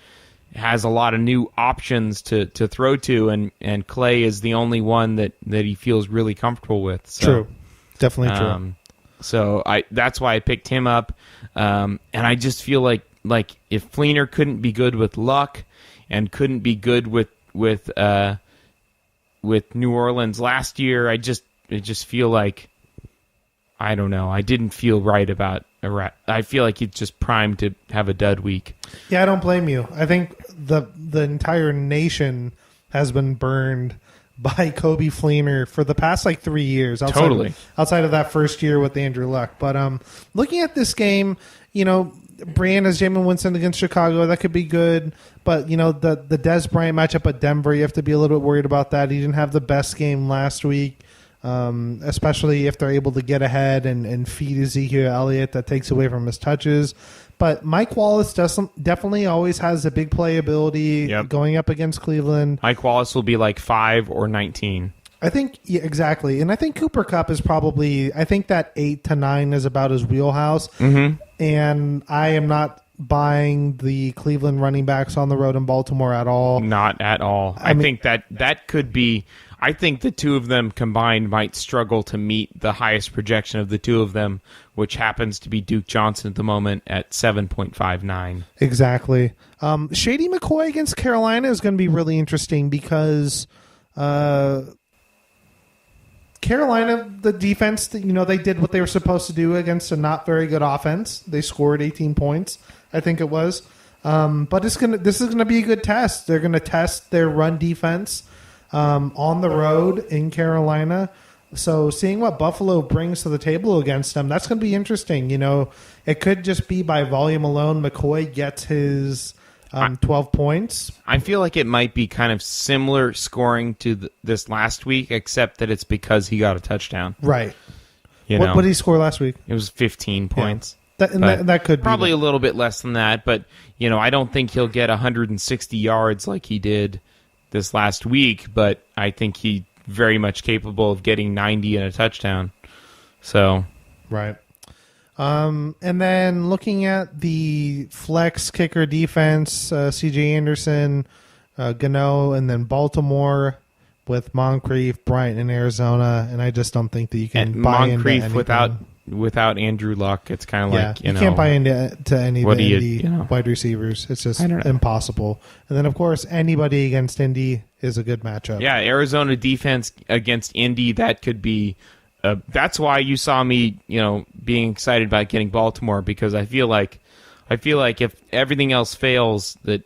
Speaker 3: has a lot of new options to throw to, and Clay is the only one that he feels really comfortable with. So,
Speaker 2: true, definitely true.
Speaker 3: So that's why I picked him up, and I just feel like if Fleener couldn't be good with Luck and couldn't be good with New Orleans last year, I just feel like, I don't know. I didn't feel right about I feel like he's just primed to have a dud week.
Speaker 2: Yeah, I don't blame you. I think the entire nation has been burned by Kobe Fleener for the past like 3 years. Outside of that first year with Andrew Luck. But looking at this game, you know, Brand has Jameis Winston against Chicago. That could be good. But, you know, the Dez Bryant matchup at Denver, you have to be a little bit worried about that. He didn't have the best game last week, especially if they're able to get ahead and feed Ezekiel Elliott. That takes away from his touches. But Mike Wallace definitely always has a big playability going up against Cleveland.
Speaker 3: Mike Wallace will be like 5 or 19.
Speaker 2: I think, yeah, exactly. And I think Cooper Kupp is probably, I think that 8 to 9 is about his wheelhouse.
Speaker 3: Mm-hmm.
Speaker 2: And I am not buying the Cleveland running backs on the road in Baltimore at all.
Speaker 3: Not at all. I think that could be, I think the two of them combined might struggle to meet the highest projection of the two of them, which happens to be Duke Johnson at the moment at 7.59.
Speaker 2: Exactly. Shady McCoy against Carolina is going to be really interesting because Carolina, the defense, you know, they did what they were supposed to do against a not very good offense. They scored 18 points, I think it was. But this is gonna be a good test. They're gonna test their run defense on the road in Carolina. So seeing what Buffalo brings to the table against them, that's gonna be interesting. You know, it could just be by volume alone. McCoy gets his 12 points.
Speaker 3: I feel like it might be kind of similar scoring to this last week, except that it's because he got a touchdown.
Speaker 2: Right.
Speaker 3: What
Speaker 2: did he score last week?
Speaker 3: It was 15 points.
Speaker 2: That could be
Speaker 3: probably a little bit less than that, but you know, I don't think he'll get 160 yards like he did this last week, but I think he's very much capable of getting 90 and a touchdown. So,
Speaker 2: right. And then looking at the flex kicker defense, C.J. Anderson, Gano, and then Baltimore with Moncrief, Bryant in Arizona, and I just don't think that you can buy into anything.
Speaker 3: without Andrew Luck. It's kind of like,
Speaker 2: you can't buy into any of the Indy wide receivers. It's just impossible. And then, of course, anybody against Indy is a good matchup.
Speaker 3: Yeah, Arizona defense against Indy, that could be... that's why you saw me, being excited about getting Baltimore, because I feel like if everything else fails, that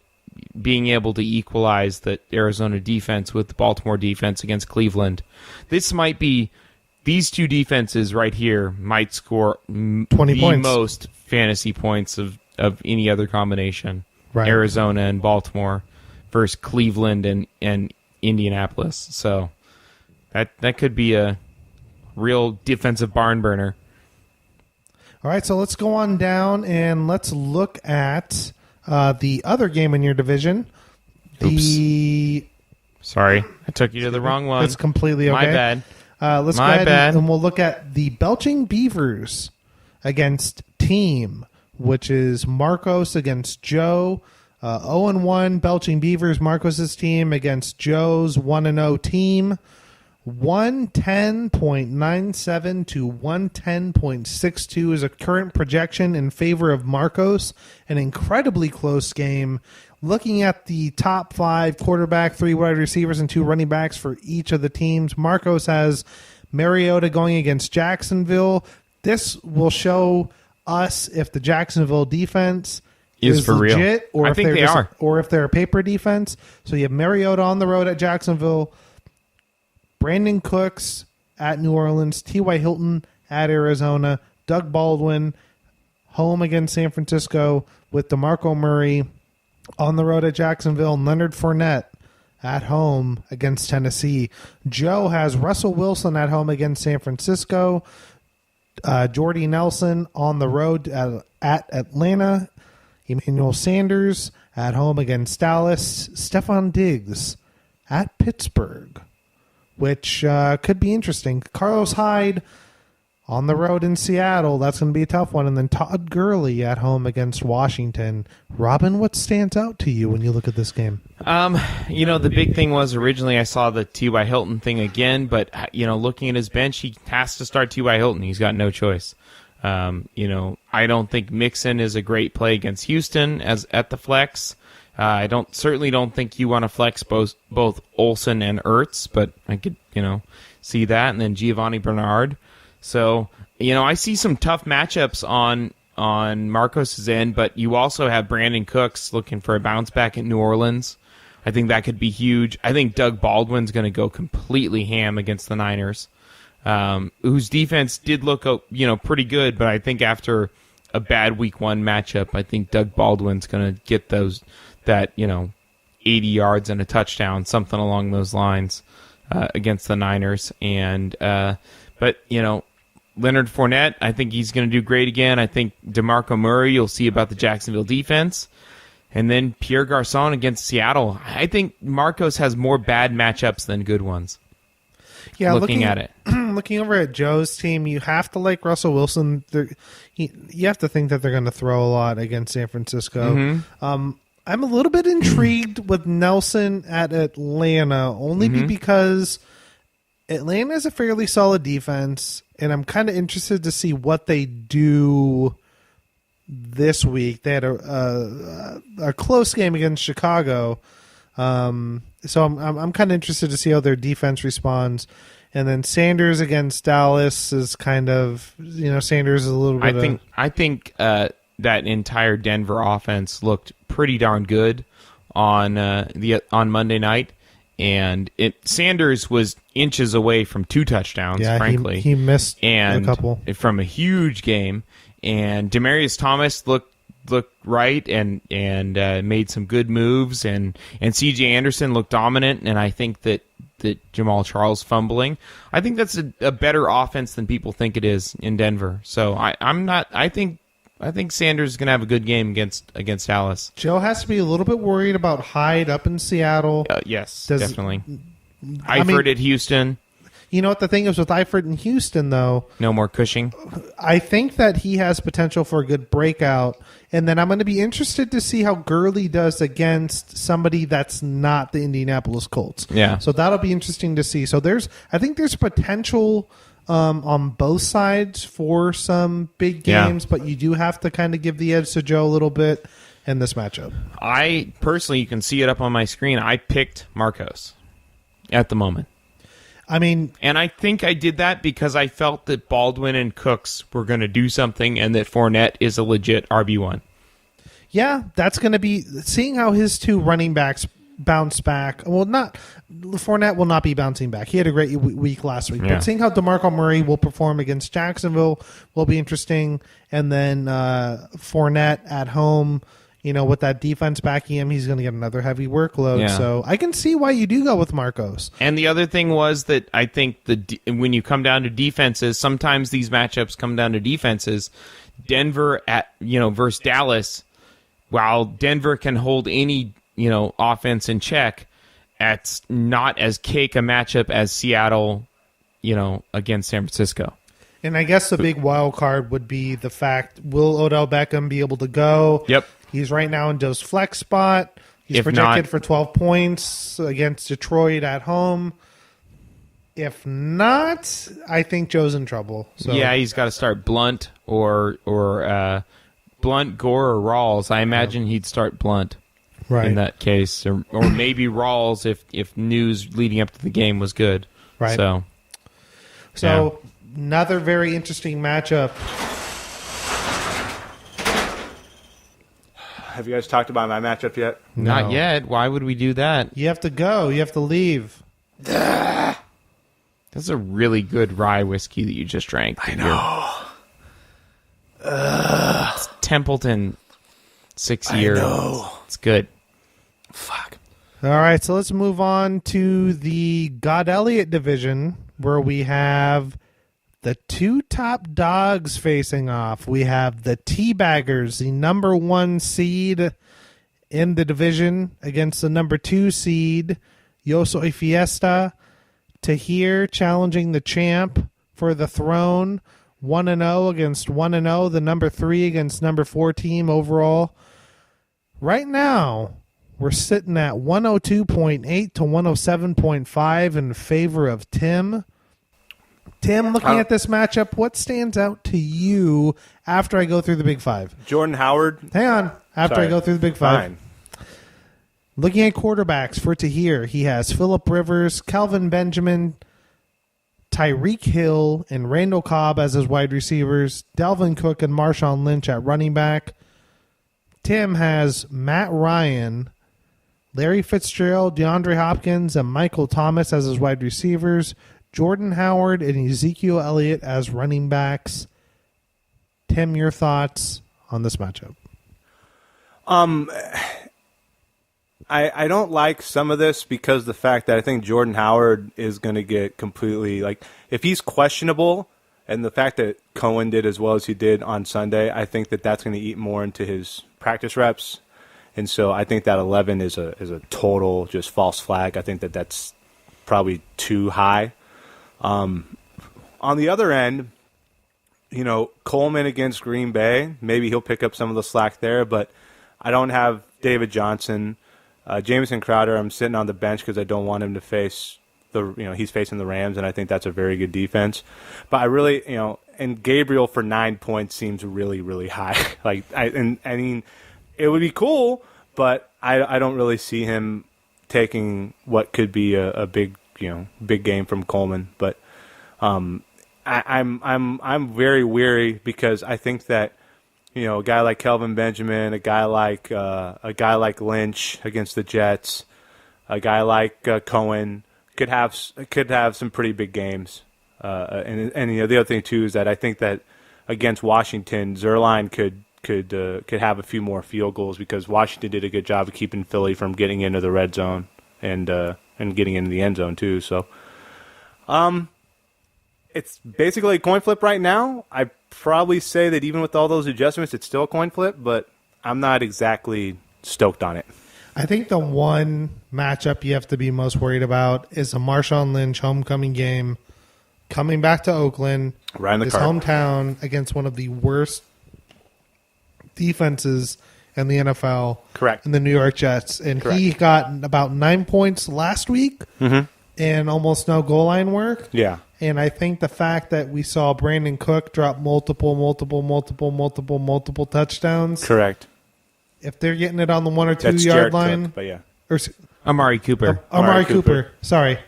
Speaker 3: being able to equalize the Arizona defense with the Baltimore defense against Cleveland, these two defenses right here might score
Speaker 2: 20 points.
Speaker 3: Most fantasy points of any other combination.
Speaker 2: Right.
Speaker 3: Arizona and Baltimore versus Cleveland and Indianapolis. So that could be a real defensive barn burner.
Speaker 2: All right, so let's go on down and let's look at the other game in your division.
Speaker 3: Sorry, I took you to the wrong one.
Speaker 2: It's completely okay.
Speaker 3: My bad.
Speaker 2: Let's
Speaker 3: My
Speaker 2: go ahead
Speaker 3: bad.
Speaker 2: and we'll look at the Belching Beavers against Team, which is Marcos against Joe. 0-1 Belching Beavers, Marcos's team against Joe's 1-0 team. 110.97 to 110.62 is a current projection in favor of Marcos. An incredibly close game. Looking at the top 5 quarterback, 3 wide receivers, and 2 running backs for each of the teams, Marcos has Mariota going against Jacksonville. This will show us if the Jacksonville defense is
Speaker 3: for
Speaker 2: legit,
Speaker 3: real.
Speaker 2: or
Speaker 3: I
Speaker 2: if
Speaker 3: think
Speaker 2: they're
Speaker 3: they are.
Speaker 2: or if they're a paper defense. So you have Mariota on the road at Jacksonville, Brandon Cooks at New Orleans, T.Y. Hilton at Arizona, Doug Baldwin home against San Francisco with DeMarco Murray on the road at Jacksonville, and Leonard Fournette at home against Tennessee. Joe has Russell Wilson at home against San Francisco, Jordy Nelson on the road at Atlanta, Emmanuel Sanders at home against Dallas, Stephon Diggs at Pittsburgh, which could be interesting. Carlos Hyde on the road in Seattle. That's going to be a tough one. And then Todd Gurley at home against Washington. Robin, what stands out to you when you look at this game?
Speaker 3: The big thing was originally I saw the T.Y. Hilton thing again, but, looking at his bench, he has to start T.Y. Hilton. He's got no choice. I don't think Mixon is a great play against Houston at the flex. I certainly don't think you want to flex both Olsen and Ertz, but I could, see that. And then Giovanni Bernard. So, I see some tough matchups on Marcos's end, but you also have Brandon Cooks looking for a bounce back at New Orleans. I think that could be huge. I think Doug Baldwin's going to go completely ham against the Niners, whose defense did look, pretty good, but I think after a bad Week 1 matchup, I think Doug Baldwin's going to get that 80 yards and a touchdown, something along those lines, against the Niners. And but Leonard Fournette, I think he's going to do great again. I think DeMarco Murray, you'll see about the Jacksonville defense. And then Pierre Garçon against Seattle. I think Marcos has more bad matchups than good ones.
Speaker 2: Yeah,
Speaker 3: looking at it.
Speaker 2: Looking over at Joe's team, you have to like Russell Wilson. You have to think that they're going to throw a lot against San Francisco.
Speaker 3: Mm-hmm.
Speaker 2: I'm a little bit intrigued with Nelson at Atlanta, only because Atlanta is a fairly solid defense, and I'm kind of interested to see what they do this week. They had a close game against Chicago, so I'm kind of interested to see how their defense responds. And then Sanders against Dallas is kind of, Sanders is a little bit.
Speaker 3: I think that entire Denver offense looked pretty darn good on Monday night. And Sanders was inches away from 2 touchdowns, frankly.
Speaker 2: He missed a couple.
Speaker 3: From a huge game. And Demaryius Thomas looked right and made some good moves. And C.J. Anderson looked dominant. And I think that Jamal Charles fumbling, I think that's a better offense than people think it is in Denver. So I think Sanders is going to have a good game against Dallas.
Speaker 2: Joe has to be a little bit worried about Hyde up in Seattle.
Speaker 3: Yes, definitely. Eifert at Houston.
Speaker 2: You know what the thing is with Eifert in Houston, though?
Speaker 3: No more Cushing.
Speaker 2: I think that he has potential for a good breakout, and then I'm going to be interested to see how Gurley does against somebody that's not the Indianapolis Colts.
Speaker 3: Yeah.
Speaker 2: So that'll be interesting to see. So I think there's potential on both sides for some big games, but you do have to kind of give the edge to Joe a little bit in this matchup.
Speaker 3: I personally, you can see it up on my screen, I picked Marcos at the moment. And I think I did that because I felt that Baldwin and Cooks were going to do something and that Fournette is a legit RB1.
Speaker 2: Yeah, that's going to be seeing how his 2 running backs bounce back. Well, Fournette will not be bouncing back. He had a great week last week.
Speaker 3: Yeah.
Speaker 2: But seeing how DeMarco Murray will perform against Jacksonville will be interesting. And then Fournette at home, with that defense backing him, he's going to get another heavy workload.
Speaker 3: Yeah.
Speaker 2: So I can see why you do go with Marcos.
Speaker 3: And the other thing was that I think when you come down to defenses, sometimes these matchups come down to defenses. Denver versus Dallas, while Denver can hold any offense in check, it's not as cake a matchup as Seattle, against San Francisco.
Speaker 2: And I guess the big wild card would be the fact, will Odell Beckham be able to go?
Speaker 3: Yep.
Speaker 2: He's right now in Joe's flex spot. He's
Speaker 3: If
Speaker 2: projected
Speaker 3: not-
Speaker 2: for 12 points against Detroit at home. If not, I think Joe's in trouble. So
Speaker 3: Yeah, he's got to start Blunt or Blunt, Gore, or Rawls. I imagine he'd start Blunt
Speaker 2: right.
Speaker 3: in that case, or maybe Rawls if news leading up to the game was good.
Speaker 2: Right.
Speaker 3: So
Speaker 2: another very interesting matchup.
Speaker 5: Have you guys talked about my matchup yet?
Speaker 3: not
Speaker 2: No.
Speaker 3: yet. Why would we do that?
Speaker 2: You have to go. You have to leave.
Speaker 3: That's a really good rye whiskey that you just drank. I know. It's Templeton 6 year. It's good.
Speaker 5: Fuck.
Speaker 2: All right, so let's move on to the God Elliott division, where we have the two top dogs facing off. We have the Teabaggers, the number 1 seed in the division, against the number 2 seed, Yo Soy Fiesta. Tahir challenging the champ for the throne, 1-0 against 1-0, the number 3 against number 4 team overall. Right now, we're sitting at 102.8 to 107.5 in favor of Tim. Tim, looking at this matchup, what stands out to you after I go through the Big Five?
Speaker 5: Jordan Howard.
Speaker 2: Hang on. After
Speaker 5: Sorry.
Speaker 2: I go through the Big Five.
Speaker 5: Fine.
Speaker 2: Looking at quarterbacks for Tahir, he has Phillip Rivers, Kelvin Benjamin, Tyreek Hill, and Randall Cobb as his wide receivers, Dalvin Cook and Marshawn Lynch at running back. Tim has Matt Ryan, Larry Fitzgerald, DeAndre Hopkins, and Michael Thomas as his wide receivers, Jordan Howard and Ezekiel Elliott as running backs. Tim, your thoughts on this matchup?
Speaker 5: I don't like some of this because the fact that I think Jordan Howard is going to get completely, if he's questionable, and the fact that Cohen did as well as he did on Sunday, I think that that's going to eat more into his practice reps. And so I think that 11 is a total just false flag. I think that that's probably too high. On the other end, Coleman against Green Bay, maybe he'll pick up some of the slack there, but I don't have David Johnson. Jamison Crowder, I'm sitting on the bench because I don't want him to face he's facing the Rams, and I think that's a very good defense. But I really, and Gabriel for 9 points seems really, really high. I mean, it would be cool, but I don't really see him taking what could be a big game from Coleman. But I'm very weary because I think that a guy like Kelvin Benjamin, a guy like Lynch against the Jets, a guy like Cohen could have some pretty big games. And the other thing too is that I think that against Washington, Zerline could have a few more field goals because Washington did a good job of keeping Philly from getting into the red zone and getting into the end zone too. So, it's basically a coin flip right now. I probably say that even with all those adjustments, it's still a coin flip, but I'm not exactly stoked on it.
Speaker 2: I think the one matchup you have to be most worried about is a Marshawn Lynch homecoming game coming back to Oakland,
Speaker 5: Right in the
Speaker 2: his
Speaker 5: cart.
Speaker 2: hometown, against one of the worst defenses in the NFL.
Speaker 5: Correct.
Speaker 2: In the New York Jets. And
Speaker 5: Correct.
Speaker 2: he got about 9 points last week and almost no goal line work.
Speaker 5: Yeah.
Speaker 2: And I think the fact that we saw Brandon Cook drop multiple touchdowns.
Speaker 5: Correct.
Speaker 2: If they're getting it on the 1 or 2
Speaker 5: That's
Speaker 2: yard
Speaker 5: Jared
Speaker 2: line,
Speaker 5: Cook, but yeah.
Speaker 2: or
Speaker 3: Amari Cooper.
Speaker 2: Amari
Speaker 5: Cooper.
Speaker 2: Cooper. Sorry.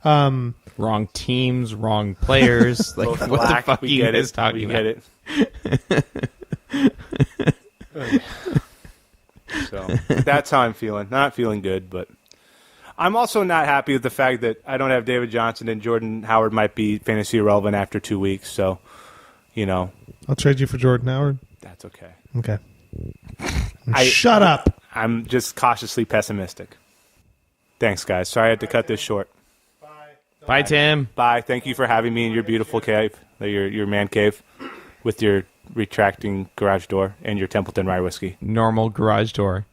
Speaker 3: Wrong teams, wrong players. Like,
Speaker 5: Both
Speaker 3: what
Speaker 5: black,
Speaker 3: the fuck are
Speaker 5: we
Speaker 3: you
Speaker 5: get
Speaker 3: guys
Speaker 5: it.
Speaker 3: talking
Speaker 5: We
Speaker 3: about?
Speaker 5: get it. So that's how I'm feeling. Not feeling good, but I'm also not happy with the fact that I don't have David Johnson and Jordan Howard might be fantasy irrelevant after 2 weeks. So,
Speaker 2: I'll trade you for Jordan Howard.
Speaker 5: that's okay.
Speaker 2: Okay. Shut up.
Speaker 5: I'm just cautiously pessimistic. Thanks, guys. Sorry I had to cut this short.
Speaker 3: Bye, Tim.
Speaker 5: Bye. Thank you for having me in your beautiful cave, your man cave, with your retracting garage door and your Templeton Rye Whiskey.
Speaker 3: Normal garage door.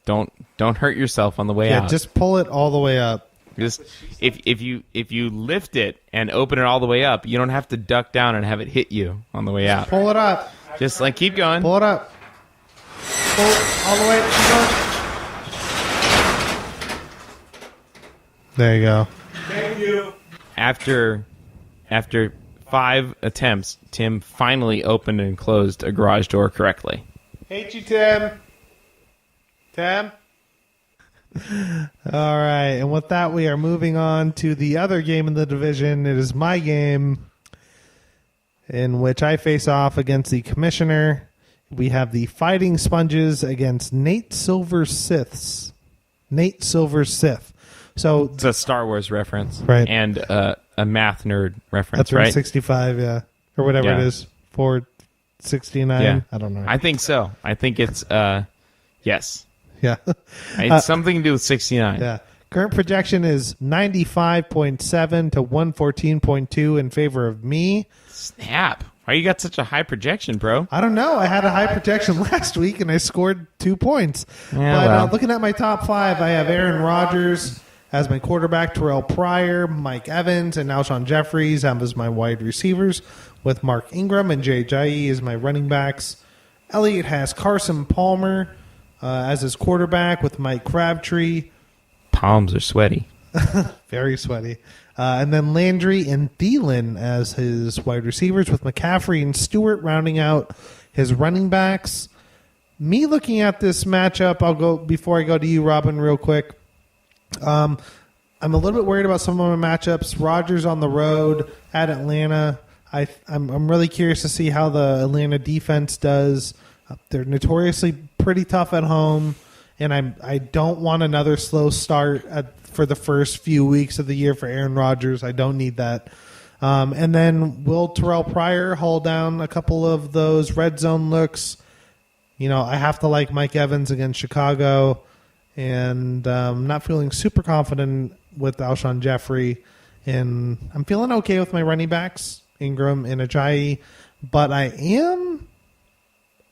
Speaker 3: Don't hurt yourself on the way
Speaker 2: Yeah,
Speaker 3: out.
Speaker 2: just pull it all the way up.
Speaker 3: Just if you lift it and open it all the way up, you don't have to duck down and have it hit you on the way out.
Speaker 2: Pull it up.
Speaker 3: Just like keep going.
Speaker 2: Pull it up. Pull it all the way. Keep going. There you go.
Speaker 5: Thank you.
Speaker 3: After 5 attempts, Tim finally opened and closed a garage door correctly.
Speaker 2: Hate you, Tim. Tim? All right, and with that, we are moving on to the other game in the division. It is my game in which I face off against the Commissioner. We have the Fighting Sponges against Nate Silver Siths. Nate Silver Sith. So
Speaker 3: It's a Star Wars reference,
Speaker 2: Right.
Speaker 3: And a math nerd reference,
Speaker 2: that's
Speaker 3: right?
Speaker 2: 65, yeah, or whatever
Speaker 3: Yeah.
Speaker 2: it is, 469.
Speaker 3: Yeah,
Speaker 2: I don't know.
Speaker 3: I think so. I think it's yes.
Speaker 2: yeah.
Speaker 3: It's something to do with 69.
Speaker 2: Yeah. Current projection is 95.7 to 114.2 in favor of me.
Speaker 3: Snap! Why you got such a high projection, bro?
Speaker 2: I don't know. I had a high projection last week and I scored 2 points.
Speaker 3: Yeah,
Speaker 2: but
Speaker 3: well.
Speaker 2: looking at my top 5, I have Aaron Rodgers as my quarterback, Terrell Pryor, Mike Evans, and Alshon Jeffries as my wide receivers, with Mark Ingram and Jay Ajayi as my running backs. Elliott has Carson Palmer as his quarterback, with Mike Crabtree.
Speaker 3: Palms are sweaty.
Speaker 2: Very sweaty. And then Landry and Thielen as his wide receivers, with McCaffrey and Stewart rounding out his running backs. Me looking at this matchup, I'll go before I go to you, Robin, real quick. I'm a little bit worried about some of my matchups. Rodgers on the road at Atlanta. I'm really curious to see how the Atlanta defense does. They're notoriously pretty tough at home, and I don't want another slow start for the first few weeks of the year for Aaron Rodgers. I don't need that. And then will Terrell Pryor hold down a couple of those red zone looks? You know, I have to like Mike Evans against Chicago, and I'm not feeling super confident with Alshon Jeffrey. And I'm feeling okay with my running backs, Ingram and Ajayi, but I am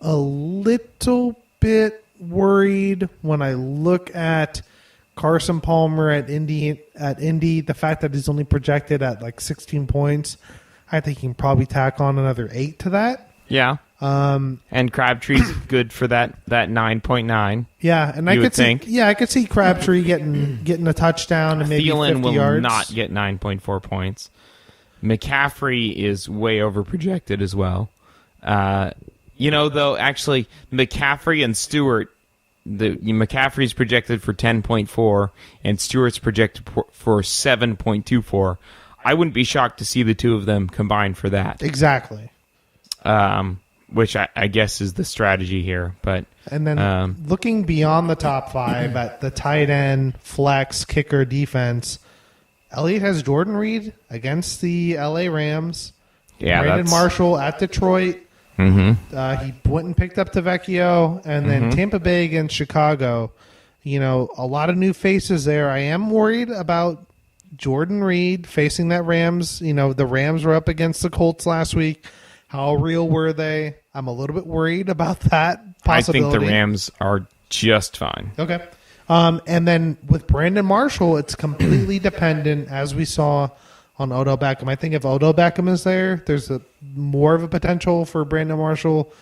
Speaker 2: a little bit worried when I look at Carson Palmer at Indy. The fact that he's only projected at like 16 points, I think he can probably tack on another 8 to that.
Speaker 3: Yeah. And Crabtree's good for that 9.9.
Speaker 2: Yeah, and I
Speaker 3: You
Speaker 2: could
Speaker 3: would think.
Speaker 2: see. Yeah, I could see Crabtree getting a touchdown and maybe
Speaker 3: Thielen
Speaker 2: 50
Speaker 3: will
Speaker 2: yards.
Speaker 3: not get 9.4 points. McCaffrey is way over projected as well. Though, actually, McCaffrey and Stewart, McCaffrey's projected for 10.4 and Stewart's projected for 7.24. I wouldn't be shocked to see the two of them combine for that.
Speaker 2: Exactly.
Speaker 3: Which I guess is the strategy here. But
Speaker 2: And then looking beyond the top 5 at the tight end, flex, kicker, defense, Elliott has Jordan Reed against the LA Rams.
Speaker 3: yeah,
Speaker 2: Brandon
Speaker 3: that's
Speaker 2: Marshall at Detroit.
Speaker 3: Mm-hmm.
Speaker 2: He went and picked up Tavecchio, and then Tampa Bay against Chicago. You know, a lot of new faces there. I am worried about Jordan Reed facing that Rams. You know, the Rams were up against the Colts last week. How real were they? I'm a little bit worried about that possibility.
Speaker 3: I think the Rams are just fine.
Speaker 2: Okay. And then with Brandon Marshall, it's completely dependent, as we saw on Odell Beckham. I think if Odell Beckham is there, there's more of a potential for Brandon Marshall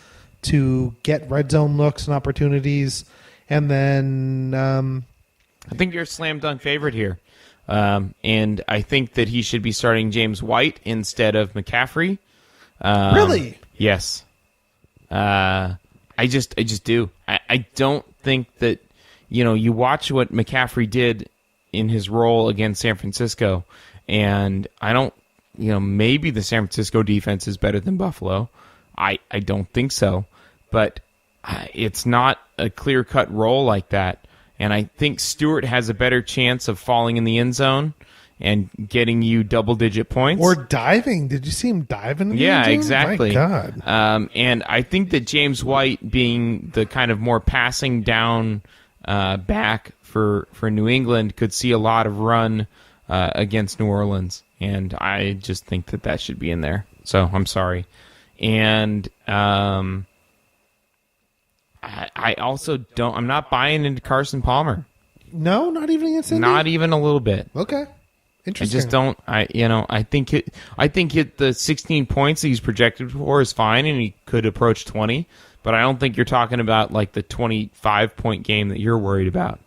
Speaker 2: to get red zone looks and opportunities. And then
Speaker 3: I think you're a slam dunk favorite here. And I think that he should be starting James White instead of McCaffrey.
Speaker 2: Really?
Speaker 3: Yes. I just do. I don't think that, you watch what McCaffrey did in his role against San Francisco, and I don't, maybe the San Francisco defense is better than Buffalo. I don't think so, but it's not a clear-cut role like that, and I think Stewart has a better chance of falling in the end zone and getting you double-digit points.
Speaker 2: Or diving. Did you see him diving?
Speaker 3: Yeah, exactly.
Speaker 2: My God.
Speaker 3: And I think that James White, being the kind of more passing down back for New England, could see a lot of run against New Orleans, and I just think that should be in there. So I'm sorry. And I also don't. I'm not buying into Carson Palmer.
Speaker 2: No, not even against Indy?
Speaker 3: Not even a little bit.
Speaker 2: Okay.
Speaker 3: I
Speaker 2: Interesting.
Speaker 3: just don't. I think the 16 points he's projected for is fine, and he could approach 20. But I don't think you're talking about like the 25-point game that you're worried about.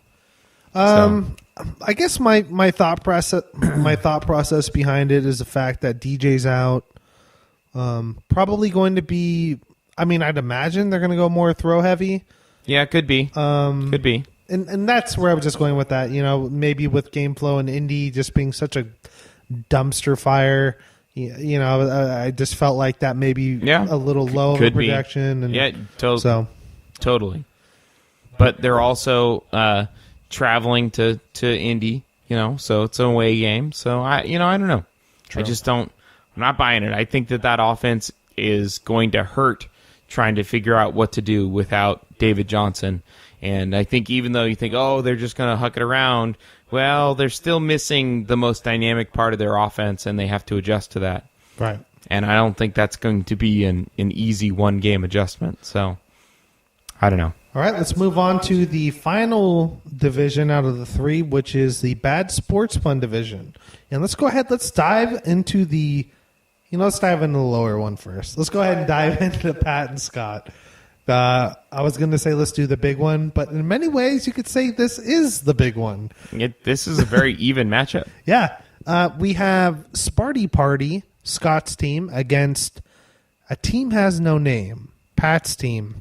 Speaker 2: I guess my thought process behind it is the fact that DJ's out. Probably going to be. I mean, I'd imagine they're going to go more throw heavy.
Speaker 3: Yeah, could be. Could be.
Speaker 2: And that's where I was just going with that. Maybe with game flow and Indy just being such a dumpster fire. I just felt like that maybe a little low of a projection. And
Speaker 3: yeah, totally. But they're also traveling to Indy, so it's an away game. So I don't know. True. I'm not buying it. I think that offense is going to hurt trying to figure out what to do without David Johnson. And I think even though you think, they're just going to huck it around, well, they're still missing the most dynamic part of their offense, and they have to adjust to that.
Speaker 2: Right.
Speaker 3: And I don't think that's going to be an easy one-game adjustment. So, I don't know.
Speaker 2: All right, let's move on to the final division out of the three, which is the Bad Sports Fun division. And let's go ahead. Let's dive into let's dive into the lower one first. Let's go ahead and dive into Pat and Scott. I was going to say let's do the big one, but in many ways you could say this is the big one.
Speaker 3: This is a very even matchup.
Speaker 2: Yeah. We have Sparty Party, Scott's team, against a team has no name, Pat's team.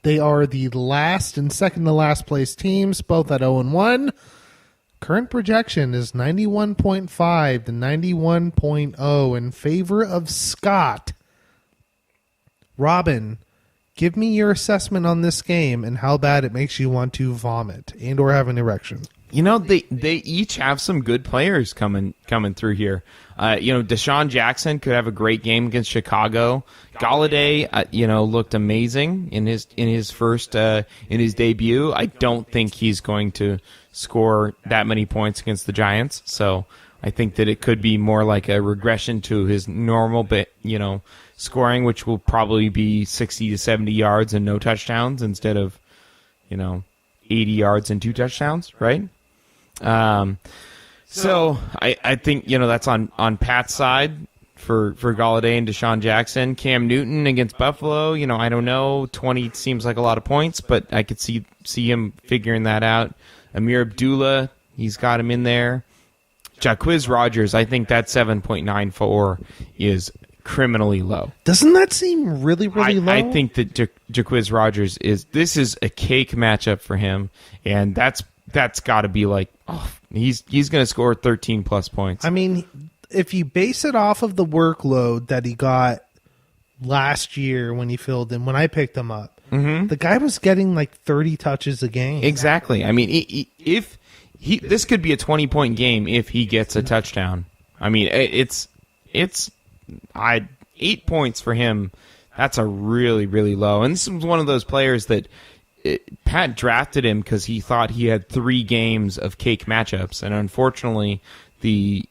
Speaker 2: They are the last and second to last place teams, both at 0-1. Current projection is 91.5 to 91.0 in favor of Scott. Robin, give me your assessment on this game and how bad it makes you want to vomit and or have an erection.
Speaker 3: They each have some good players coming through here. Deshaun Jackson could have a great game against Chicago. Galladay, looked amazing in his first in his debut. I don't think he's going to score that many points against the Giants. So I think that it could be more like a regression to his normal scoring, which will probably be 60 to 70 yards and no touchdowns instead of 80 yards and 2 touchdowns, right? So I think that's on Pat's side for Galladay and Deshaun Jackson. Cam Newton against Buffalo, I don't know. 20 seems like a lot of points, but I could see him figuring that out. Amir Abdullah, he's got him in there. Jacquizz Rodgers, I think that 7.94 is criminally low. Doesn't
Speaker 2: that seem really low?
Speaker 3: I think that Jacquizz Rodgers is a cake matchup for him, and that's got to be like, he's going to score 13 plus points.
Speaker 2: I mean, if you base it off of the workload that he got last year when he filled in, when I picked him up, the guy was getting like 30 touches a game.
Speaker 3: Exactly. I mean, this could be a 20-point game if he gets a touchdown. I mean, it's 8 points for him. That's a really, really low. And this was one of those players that Pat drafted him because he thought he had 3 games of cake matchups. And unfortunately, the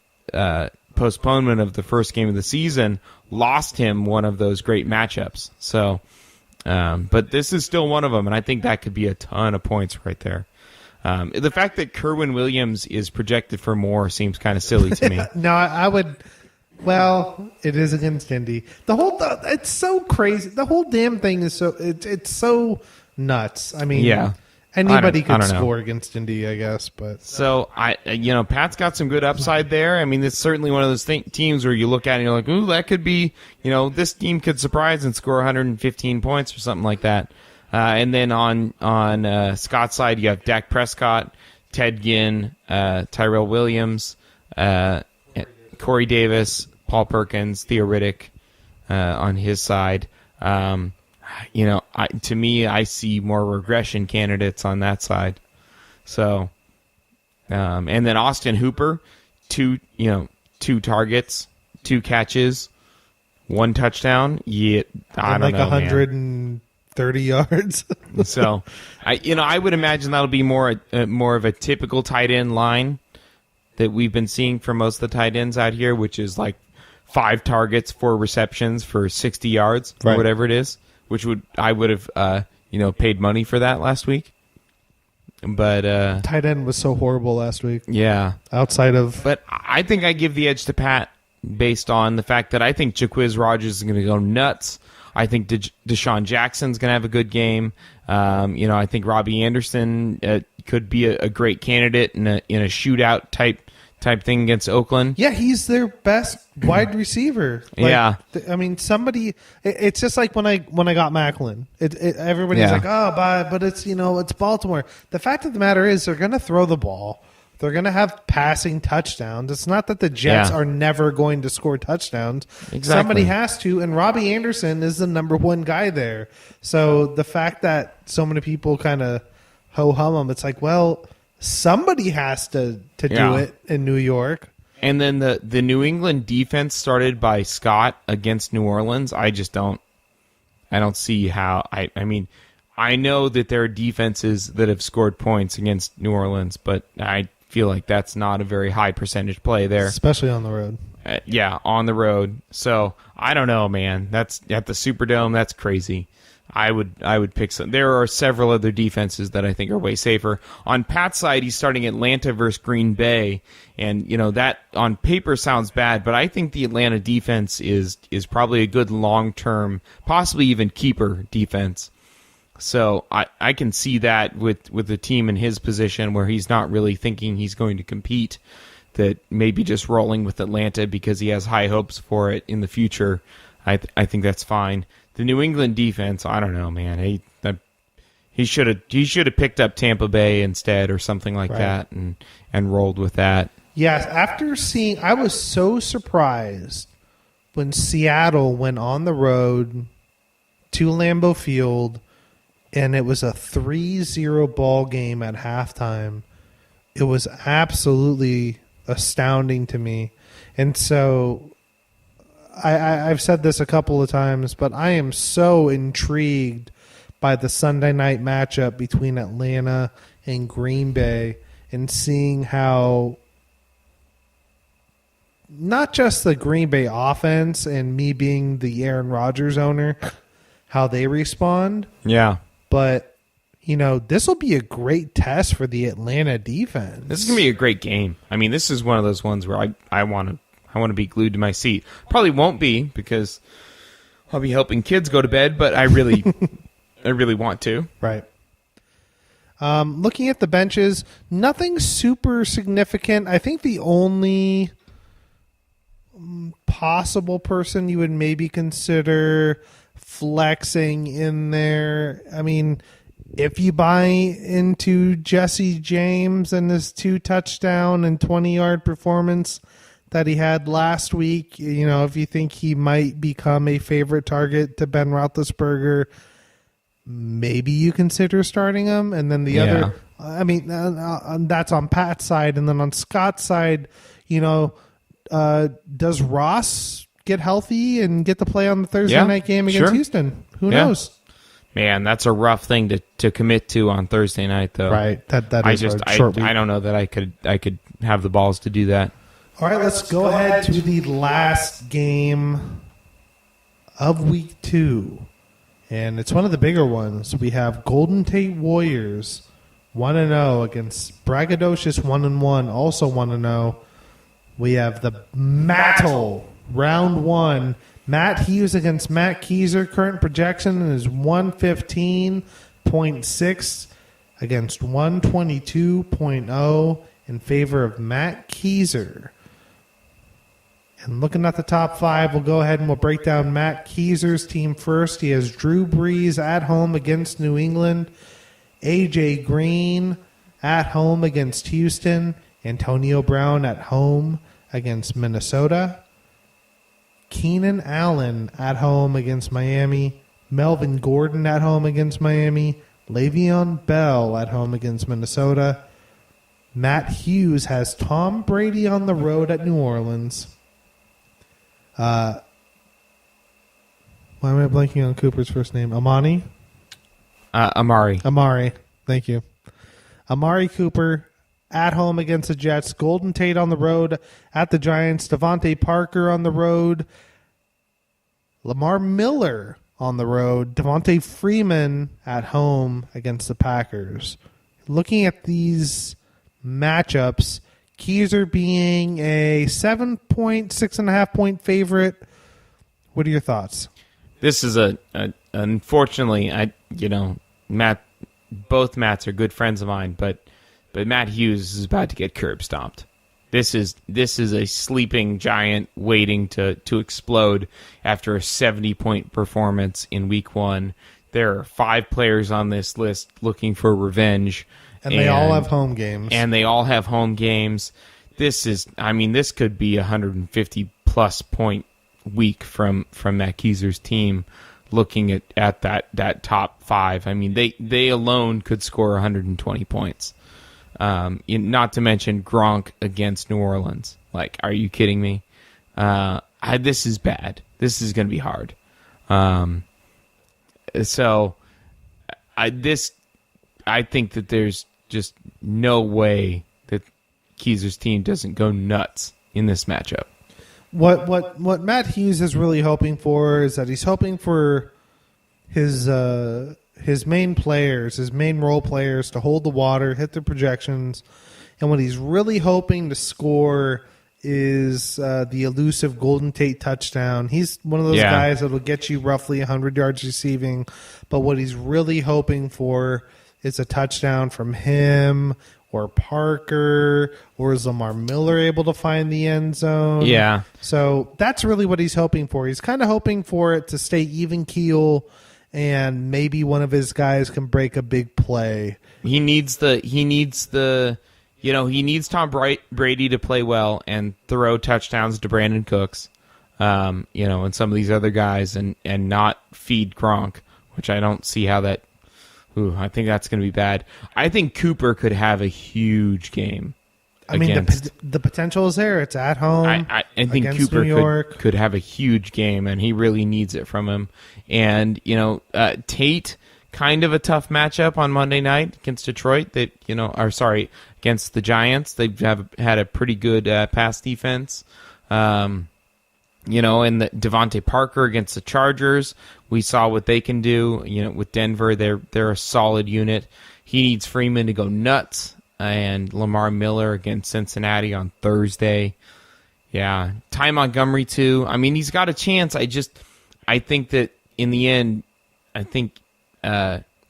Speaker 3: postponement of the first game of the season lost him one of those great matchups. So, but this is still one of them, and I think that could be a ton of points right there. The fact that Kerwin Williams is projected for more seems kind of silly to me.
Speaker 2: No, I would. Well, it is against Indy. It's so crazy. The whole damn thing is it's so nuts. I mean,
Speaker 3: yeah.
Speaker 2: Anybody could score against Indy, I guess. But
Speaker 3: so Pat's got some good upside there. I mean, it's certainly one of those teams where you look at it and you're like, ooh, that could be, this team could surprise and score 115 points or something like that. And then on Scott's side, you have Dak Prescott, Ted Ginn, Tyrell Williams, Corey Davis, Paul Perkins, Theo Riddick on his side. To me, I see more regression candidates on that side. So, and then Austin Hooper, 2 targets, 2 catches, 1 touchdown. Yeah, I don't know,
Speaker 2: 130 yards.
Speaker 3: So, I would imagine that'll be more of a typical tight end line that we've been seeing for most of the tight ends out here, which is like 5 targets, 4 receptions for 60 yards or whatever it is. Which I would have paid money for that last week. But
Speaker 2: tight end was so horrible last week.
Speaker 3: yeah.
Speaker 2: Outside of
Speaker 3: But I think I give the edge to Pat based on the fact that I think Jaquiz Rogers is going to go nuts. I think Deshaun Jackson's going to have a good game. I think Robbie Anderson could be a great candidate in a shootout type thing against Oakland.
Speaker 2: yeah, he's their best wide receiver.
Speaker 3: Yeah.
Speaker 2: Somebody. It's just like when I got Macklin. Everybody's
Speaker 3: Yeah.
Speaker 2: like, but it's it's Baltimore. The fact of the matter is, they're going to throw the ball. They're going to have passing touchdowns. It's not that the Jets
Speaker 3: Yeah.
Speaker 2: are never going to score touchdowns.
Speaker 3: Exactly.
Speaker 2: Somebody has to, and Robbie Anderson is the number one guy there. So the fact that so many people kind of ho-hum him, it's like, well, somebody has to do
Speaker 3: Yeah.
Speaker 2: it in New York.
Speaker 3: And then the New England defense started by Scott against New Orleans. I don't see how. I know that there are defenses that have scored points against New Orleans, but I feel like that's not a very high percentage play there.
Speaker 2: Especially on the road.
Speaker 3: On the road. So I don't know, man. That's at the Superdome. That's crazy. I would pick some. There are several other defenses that I think are way safer. On Pat's side, he's starting Atlanta versus Green Bay, and that on paper sounds bad, but I think the Atlanta defense is probably a good long-term, possibly even keeper defense. So I can see that with the team in his position where he's not really thinking he's going to compete, that maybe just rolling with Atlanta because he has high hopes for it in the future. I think that's fine. The New England defense, I don't know, man. He should have picked up Tampa Bay instead or something like that and rolled with that.
Speaker 2: Yes, after seeing, I was so surprised when Seattle went on the road to Lambeau Field and it was a 3-0 ball game at halftime. It was absolutely astounding to me. And so I've said this a couple of times, but I am so intrigued by the Sunday night matchup between Atlanta and Green Bay and seeing how not just the Green Bay offense and me being the Aaron Rodgers owner, how they respond.
Speaker 3: Yeah.
Speaker 2: But, this will be a great test for the Atlanta defense.
Speaker 3: This is going to be a great game. This is one of those ones where I want to be glued to my seat. Probably won't be because I'll be helping kids go to bed, but I really want to.
Speaker 2: Right. Looking at the benches, nothing super significant. I think the only possible person you would maybe consider flexing in there, if you buy into Jesse James and his 2-touchdown and 20-yard performance that he had last week, if you think he might become a favorite target to Ben Roethlisberger, maybe you consider starting him. And then the other, that's on Pat's side. And then on Scott's side, does Ross get healthy and get to play on the Thursday night game against Houston? Who knows?
Speaker 3: Man, that's a rough thing to commit to on Thursday night, though.
Speaker 2: Right. That is a short week.
Speaker 3: I don't know that I could have the balls to do that.
Speaker 2: All right, let's go ahead to the last game of week 2. And it's one of the bigger ones. We have Golden Tate Warriors 1-0 against Braggadocious 1-1, also 1-0. We have the Mattel round 1. Matt Hughes against Matt Keyser. Current projection is 115.6 against 122.0 in favor of Matt Keyser. And looking at the top 5, we'll go ahead and we'll break down Matt Keyser's team first. He has Drew Brees at home against New England, A.J. Green at home against Houston, Antonio Brown at home against Minnesota, Keenan Allen at home against Miami, Melvin Gordon at home against Miami, Le'Veon Bell at home against Minnesota. Matt Hughes has Tom Brady on the road at New Orleans. Why am I blanking on Cooper's first name? Amari. Thank you. Amari Cooper at home against the Jets. Golden Tate on the road at the Giants. Devontae Parker on the road. Lamar Miller on the road. Devontae Freeman at home against the Packers. Looking at these matchups, Keyser being a 6.5 point favorite. What are your thoughts?
Speaker 3: This is unfortunately, Matt, both Matts are good friends of mine, but Matt Hughes is about to get curb stomped. This is a sleeping giant waiting to explode after a 70-point performance in week 1. There are 5 players on this list looking for revenge.
Speaker 2: And they all have home games.
Speaker 3: This could be a 150-plus point week from Matt Keyser's team looking at that top 5. I mean, they alone could score 120 points. Not to mention Gronk against New Orleans. Like, are you kidding me? This is bad. This is going to be hard. I think that there's just no way that Keyser's team doesn't go nuts in this matchup.
Speaker 2: What Matt Hughes is really hoping for is that he's hoping for his main players, his main role players to hold the water, hit their projections, and what he's really hoping to score is the elusive Golden Tate touchdown. He's one of those guys that will get you roughly 100 yards receiving, but what he's really hoping for is a touchdown from him or Parker, or is Lamar Miller able to find the end zone?
Speaker 3: Yeah.
Speaker 2: So that's really what he's hoping for. He's kind of hoping for it to stay even keel, and maybe one of his guys can break a big play.
Speaker 3: He needs Tom Brady to play well and throw touchdowns to Brandon Cooks, and some of these other guys, and not feed Gronk, which I don't see how that. I think that's going to be bad. I think Cooper could have a huge game.
Speaker 2: I mean, the potential is there. It's at home.
Speaker 3: I think Cooper could have a huge game, and he really needs it from him. And Tate, kind of a tough matchup on Monday night against Detroit. Against the Giants. They have had a pretty good pass defense. And the Devontae Parker against the Chargers, we saw what they can do. With Denver, they're a solid unit. He needs Freeman to go nuts, and Lamar Miller against Cincinnati on Thursday. Yeah, Ty Montgomery too. I mean, he's got a chance. I think that in the end,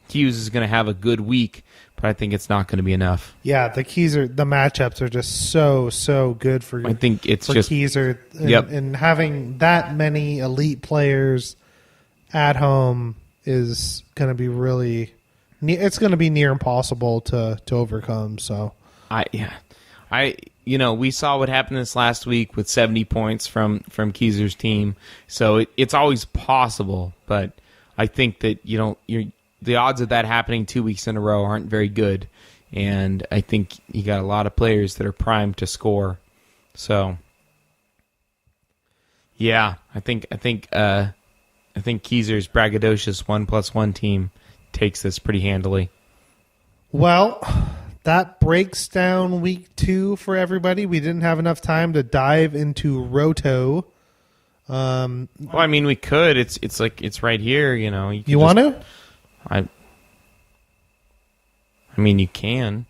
Speaker 3: Hughes is going to have a good week, but I think it's not going to be enough.
Speaker 2: Yeah, the matchups are just so good for.
Speaker 3: I think it's just
Speaker 2: Keyser, and having that many elite players at home is going to be really. It's going to be near impossible to overcome. So we saw what happened this last week with 70 points from Keyser's team. So it's always possible, but I think that the odds of that happening 2 weeks in a row aren't very good, and I think you got a lot of players that are primed to score. So, yeah, I think Keyser's braggadocious 1+1 team takes this pretty handily. Well, that breaks down week 2 for everybody. We didn't have enough time to dive into Roto.
Speaker 3: Well, I mean, we could. It's right here.
Speaker 2: You want to?
Speaker 3: I mean, you can.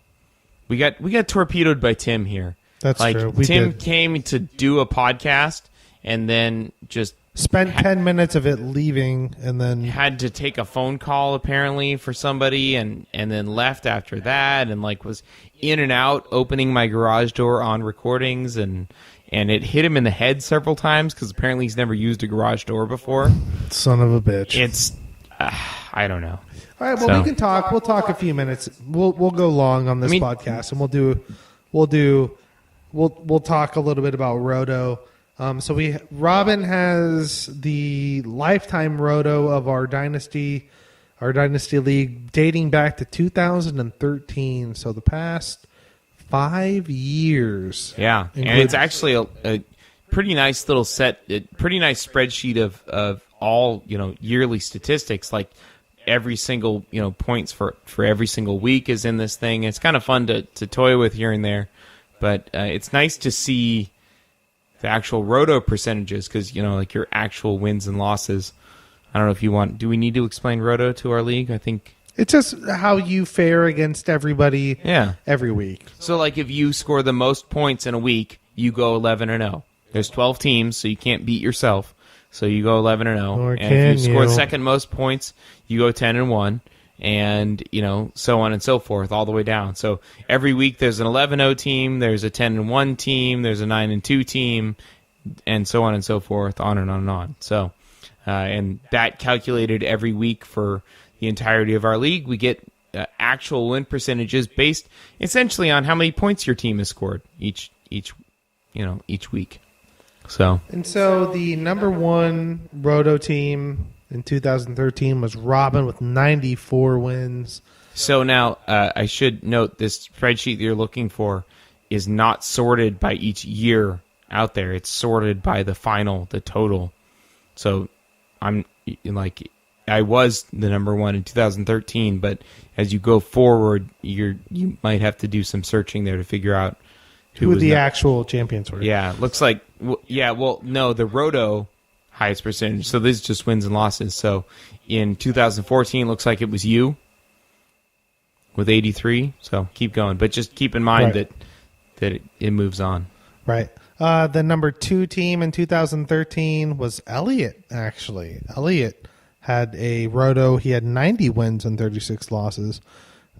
Speaker 3: We got torpedoed by Tim here.
Speaker 2: That's true.
Speaker 3: Tim came to do a podcast and then just
Speaker 2: spent 10 minutes of it leaving, and then
Speaker 3: had to take a phone call apparently for somebody, and then left after that, and was in and out opening my garage door on recordings, and it hit him in the head several times because apparently he's never used a garage door before.
Speaker 2: Son of a bitch.
Speaker 3: It's I don't know.
Speaker 2: All right, well, we can talk. We'll talk a few minutes. We'll go long on this podcast, and we'll talk a little bit about Roto. Robin has the lifetime Roto of our Dynasty League dating back to 2013. So the past 5 years.
Speaker 3: Yeah, and it's actually a pretty nice little pretty nice spreadsheet of all yearly statistics, like every single points for every single week is in this thing. It's kind of fun to toy with here and there, but it's nice to see the actual Roto percentages because your actual wins and losses. I don't know if you want. Do we need to explain Roto to our league? I think.
Speaker 2: It's just how you fare against everybody
Speaker 3: Yeah.
Speaker 2: every week.
Speaker 3: So, like, if you score the most points in a week, you go 11-0. There's 12 teams, so you can't beat yourself. So you go 11-0.
Speaker 2: Or
Speaker 3: And
Speaker 2: can
Speaker 3: if you score
Speaker 2: you?
Speaker 3: second most points, you go 10-1, and so on and so forth, all the way down. So every week there's an 11-0 team, there's a 10-1 team, there's a 9-2 team, and so on and so forth, on and on and on. So, and that calculated every week for the entirety of our league. We get actual win percentages based essentially on how many points your team has scored each week. So
Speaker 2: the number one Roto team in 2013 was Robin with 94 wins.
Speaker 3: So now I should note this spreadsheet that you're looking for is not sorted by each year out there. It's sorted by the total. So I was the number one in 2013, but as you go forward, you might have to do some searching there to figure out
Speaker 2: who the actual champions were.
Speaker 3: Yeah, looks like no, the Roto highest percentage. So this is just wins and losses. So in 2014, looks like it was you with 83. So keep going, but just keep in mind that it moves on.
Speaker 2: Right. The number two team in 2013 was Elliott. Actually, Elliott had a Roto. He had 90 wins and 36 losses.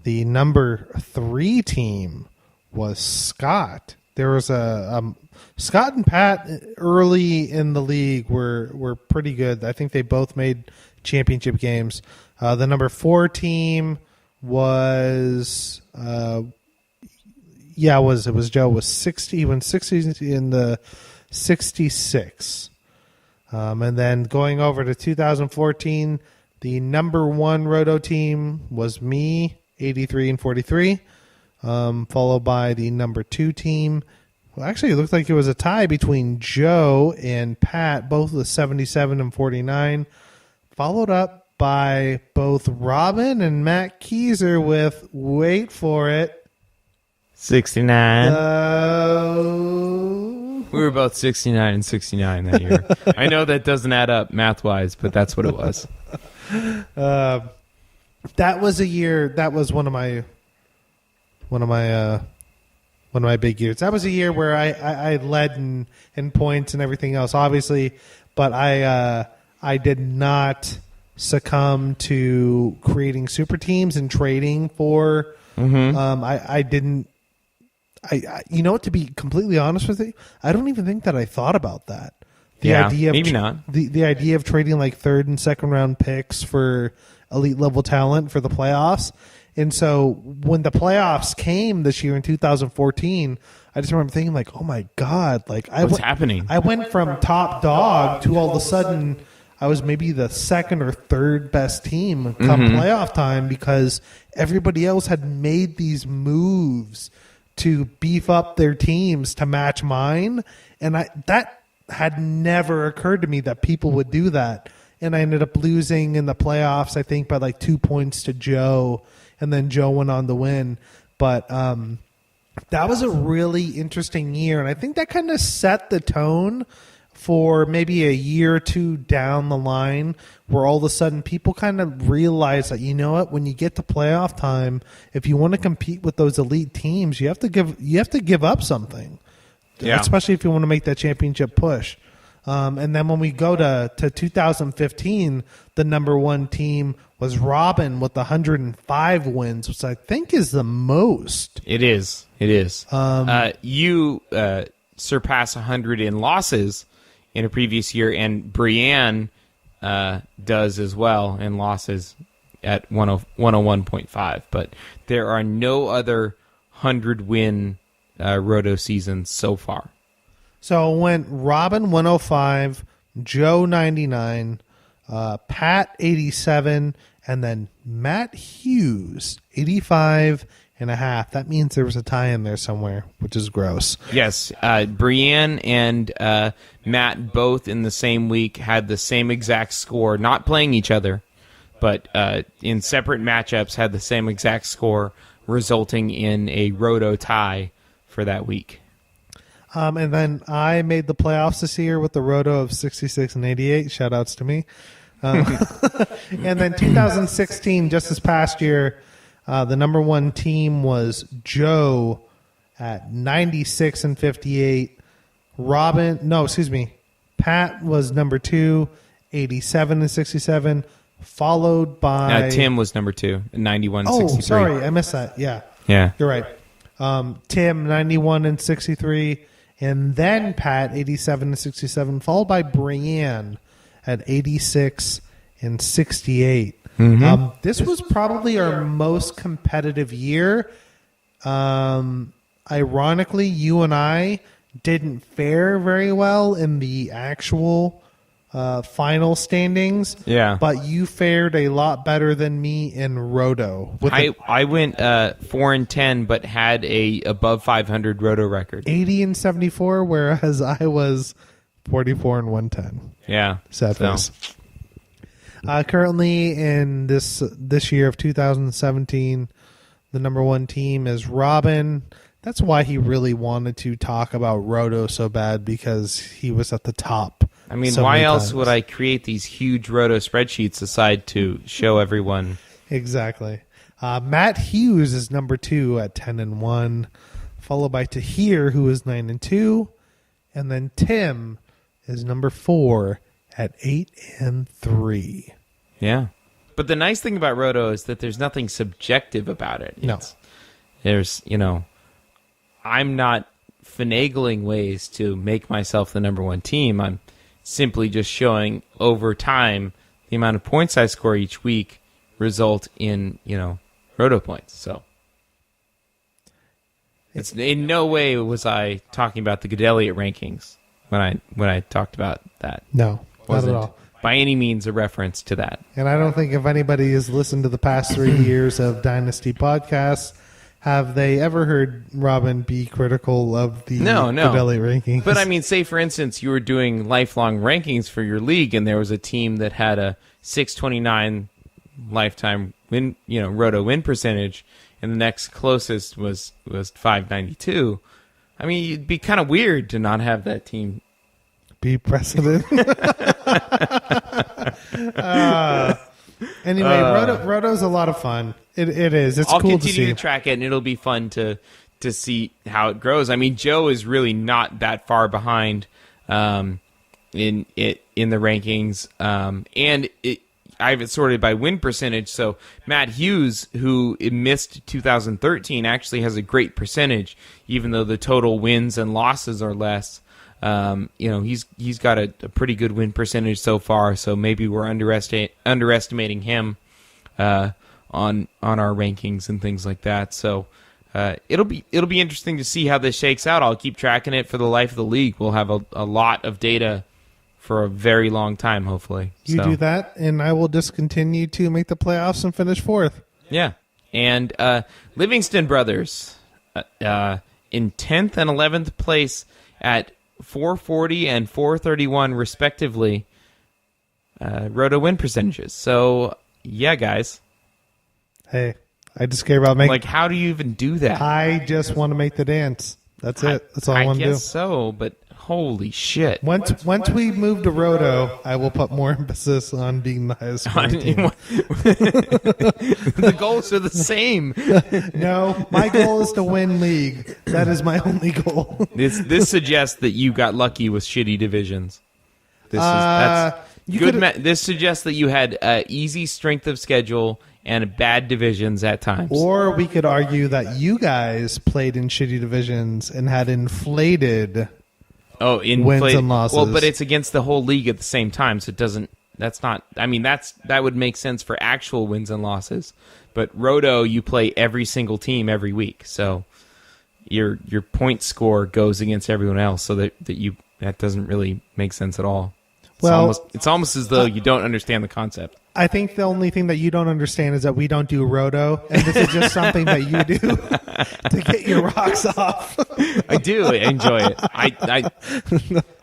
Speaker 2: The number three team was Scott. There was Scott and Pat early in the league were pretty good. I think they both made championship games. The number four team was it was Joe. Was 60. He went 60 in the 66. And then going over to 2014, the number one Roto team was me, 83 and 43, followed by the number two team. Well, actually, it looked like it was a tie between Joe and Pat, both with 77 and 49, followed up by both Robin and Matt Keyser with, wait for it,
Speaker 3: 69. We were both 69 and 69 that year. I know that doesn't add up math-wise, but that's what it was.
Speaker 2: That was a year. That was one of my big years. That was a year where I led in points and everything else, obviously, but I did not succumb to creating super teams and trading for. I didn't. To be completely honest with you, I don't even think that I thought about that. The idea of
Speaker 3: maybe not.
Speaker 2: The idea of trading like third and second round picks for elite level talent for the playoffs. And so when the playoffs came this year in 2014, I just remember thinking like, oh my God, like
Speaker 3: what's happening?
Speaker 2: I went from top dog to all of a sudden I was maybe the second or third best team come playoff time because everybody else had made these moves to beef up their teams to match mine. And that had never occurred to me that people would do that. And I ended up losing in the playoffs, I think, by like 2 points to Joe. And then Joe went on to win. But that was a really interesting year. And I think that kind of set the tone for maybe a year or two down the line where all of a sudden people kind of realize that, you know what, when you get to playoff time, if you want to compete with those elite teams, you have to give up something.
Speaker 3: Yeah.
Speaker 2: Especially if you want to make that championship push. And then when we go to 2015, the number one team was Robin with 105 wins, which I think is the most.
Speaker 3: It is. You surpass 100 in losses in a previous year, and Brienne does as well in losses at 101.5. But there are no other 100-win Roto seasons so far.
Speaker 2: So it went Robin 105, Joe 99, Pat 87, and then Matt Hughes 85 and a half. That means there was a tie in there somewhere, which is gross.
Speaker 3: Yes, Brienne and Matt both in the same week had the same exact score, not playing each other, but in separate matchups had the same exact score, resulting in a Roto tie for that week.
Speaker 2: And then I made the playoffs this year with the Roto of 66 and 88. Shout outs to me. And then 2016, just this past year, the number one team was Joe at 96 and 58. Pat was number 2, 87 and 67, followed by
Speaker 3: Tim was number 2, 91 and
Speaker 2: Oh,
Speaker 3: 63.
Speaker 2: sorry, I missed that. Yeah, you're right. Tim 91 and 63, and then Pat 87 and 67, followed by Brianne at 86 and 68. This was probably our most competitive year. Ironically, you and I didn't fare very well in the actual final standings.
Speaker 3: Yeah.
Speaker 2: But you fared a lot better than me in Roto.
Speaker 3: I went 4 and 10, but had a above 500 Roto record.
Speaker 2: 80 and 74, whereas I was 44 and 110.
Speaker 3: Yeah.
Speaker 2: Sad face. Currently in this year of 2017, the number one team is Robin. That's why he really wanted to talk about Roto so bad, because he was at the top.
Speaker 3: I mean,
Speaker 2: so
Speaker 3: why
Speaker 2: many
Speaker 3: else
Speaker 2: times.
Speaker 3: would I create these huge Roto spreadsheets aside to show everyone?
Speaker 2: Exactly. Matt Hughes is number 2 at 10 and 1, followed by Tahir, who is 9 and 2, and then Tim is number 4 at 8 and 3.
Speaker 3: Yeah. But the nice thing about Roto is that there's nothing subjective about it.
Speaker 2: No.
Speaker 3: There's, I'm not finagling ways to make myself the number one team. I'm simply just showing over time the amount of points I score each week result in, Roto points. So it's in no way was I talking about the Good Elliott rankings when I talked about that.
Speaker 2: No, not at
Speaker 3: Wasn't
Speaker 2: all.
Speaker 3: by any means a reference to that.
Speaker 2: And I don't think if anybody has listened to the past 3 years of Dynasty podcasts, have they ever heard Robin be critical of the
Speaker 3: No.
Speaker 2: Fidelity rankings?
Speaker 3: But I mean, say for instance, you were doing lifelong rankings for your league, and there was a team that had a 629 lifetime win, Roto win percentage, and the next closest was 592. I mean, it'd be kind of weird to not have that team
Speaker 2: be precedent. Anyway, Roto's a lot of fun. It is. It's
Speaker 3: I'll
Speaker 2: cool to
Speaker 3: continue
Speaker 2: see.
Speaker 3: to track it, and it'll be fun to see how it grows. I mean, Joe is really not that far behind in the rankings, and I have it sorted by win percentage. So Matt Hughes, who missed 2013, actually has a great percentage, even though the total wins and losses are less. He's got a pretty good win percentage so far. So maybe we're underestimating him on our rankings and things like that. So it'll be interesting to see how this shakes out. I'll keep tracking it for the life of the league. We'll have a lot of data for a very long time, hopefully.
Speaker 2: You do that, and I will just continue to make the playoffs and finish 4th.
Speaker 3: Yeah. And Livingston Brothers in 10th and 11th place at 440 and 431 respectively Roto win percentages. So, yeah, guys.
Speaker 2: Hey, I just care about making...
Speaker 3: Like, how do you even do that?
Speaker 2: I just want to make the dance. That's it. That's all I want to do.
Speaker 3: I guess so, but holy shit.
Speaker 2: Once we move to Roto, I will put more emphasis on being the highest scoring team.
Speaker 3: The goals are the same.
Speaker 2: No, my goal is to win league. That is my only goal.
Speaker 3: This suggests that you got lucky with shitty divisions. This suggests that you had easy strength of schedule and bad divisions at times.
Speaker 2: Or we could argue that you guys played in shitty divisions and had inflated wins and losses.
Speaker 3: Well, but it's against the whole league at the same time, so it doesn't. That's not. I mean, that would make sense for actual wins and losses. But Roto, you play every single team every week, so your point score goes against everyone else. So that doesn't really make sense at all. It's almost as though you don't understand the concept.
Speaker 2: I think the only thing that you don't understand is that we don't do Roto, and this is just something that you do to get your rocks off.
Speaker 3: I do enjoy it.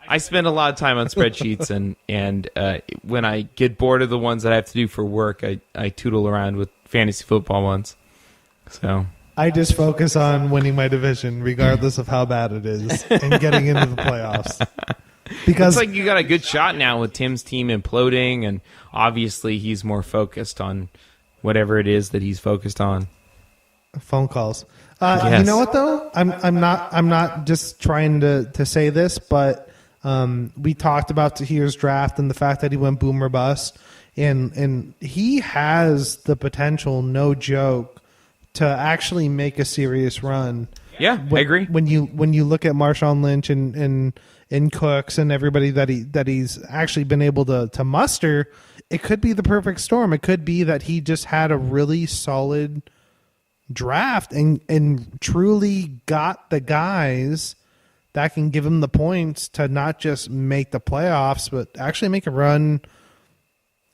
Speaker 3: I spend a lot of time on spreadsheets, and when I get bored of the ones that I have to do for work, I tootle around with fantasy football ones. So
Speaker 2: I just focus on winning my division, regardless of how bad it is, and getting into the playoffs. Because
Speaker 3: it's like you got a good shot now with Tim's team imploding, and obviously he's more focused on whatever it is that he's focused on.
Speaker 2: phone calls.
Speaker 3: Yes.
Speaker 2: You know what though? I'm not just trying to say this, but we talked about Tahir's draft and the fact that he went boom or bust, and he has the potential, no joke, to actually make a serious run.
Speaker 3: Yeah, I agree.
Speaker 2: When you look at Marshawn Lynch and Cooks and everybody that he's actually been able to muster, it could be the perfect storm. It could be that he just had a really solid draft and truly got the guys that can give him the points to not just make the playoffs, but actually make a run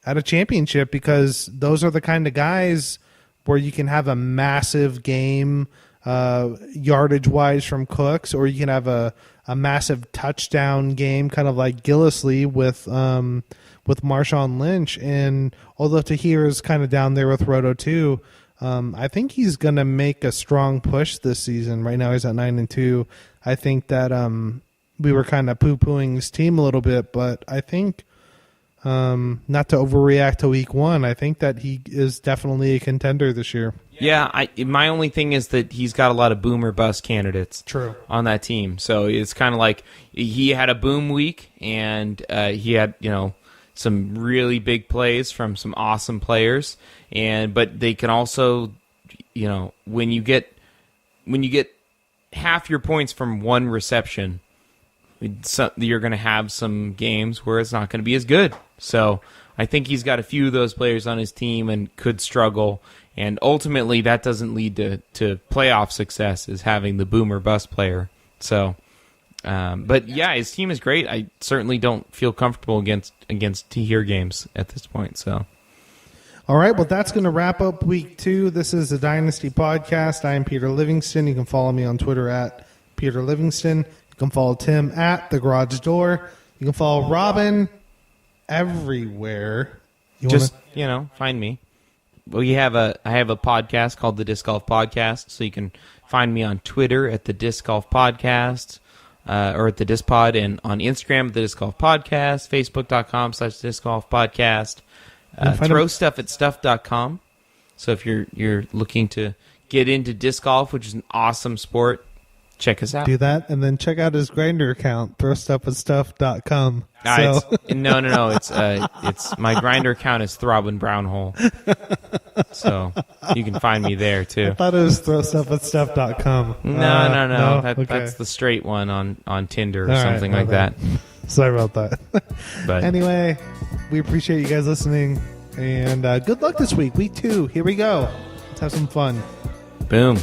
Speaker 2: at a championship, because those are the kind of guys where you can have a massive game yardage wise from Cooks, or you can have a massive touchdown game, kind of like Gillislee with Marshawn Lynch. And although Tahir is kind of down there with Roto too, I think he's going to make a strong push this season. Right now he's at 9-2. I think that we were kind of poo-pooing his team a little bit, but I think not to overreact to week one, I think that he is definitely a contender this year.
Speaker 3: Yeah, my only thing is that he's got a lot of boom or bust candidates on that team. So it's kind of like he had a boom week, and he had, some really big plays from some awesome players, but they can also, when you get half your points from one reception, you're going to have some games where it's not going to be as good. So I think he's got a few of those players on his team and could struggle, and ultimately that doesn't lead to playoff success, is having the boom or bust player. So but yeah, his team is great. I certainly don't feel comfortable against Tahir games at this point. So,
Speaker 2: all right, well, that's going to wrap up week 2. This is the Dynasty Podcast. I am Peter Livingston. You can follow me on Twitter at Peter Livingston. You can follow Tim at The Garage Door. You can follow Robin everywhere.
Speaker 3: Find me. Well, I have a podcast called the Disc Golf Podcast, so you can find me on Twitter at the Disc Golf Podcast. Or at the Disc Pod, and on Instagram at the Disc Golf Podcast, Facebook.com/Disc Golf Podcast, throw stuff at stuff.com. So if you're looking to get into disc golf, which is an awesome sport, check us out.
Speaker 2: Do that, and then check out his Grindr account, throwstuffwithstuff.com.
Speaker 3: No. It's my Grindr account is Throbbing Brownhole. So you can find me there too.
Speaker 2: I thought it was throwstuffwithstuff.com.
Speaker 3: No.
Speaker 2: Okay.
Speaker 3: That's the straight one on Tinder or something like that.
Speaker 2: Sorry about that.
Speaker 3: But
Speaker 2: anyway, we appreciate you guys listening, and good luck this week. Week 2, here we go. Let's have some fun.
Speaker 3: Boom.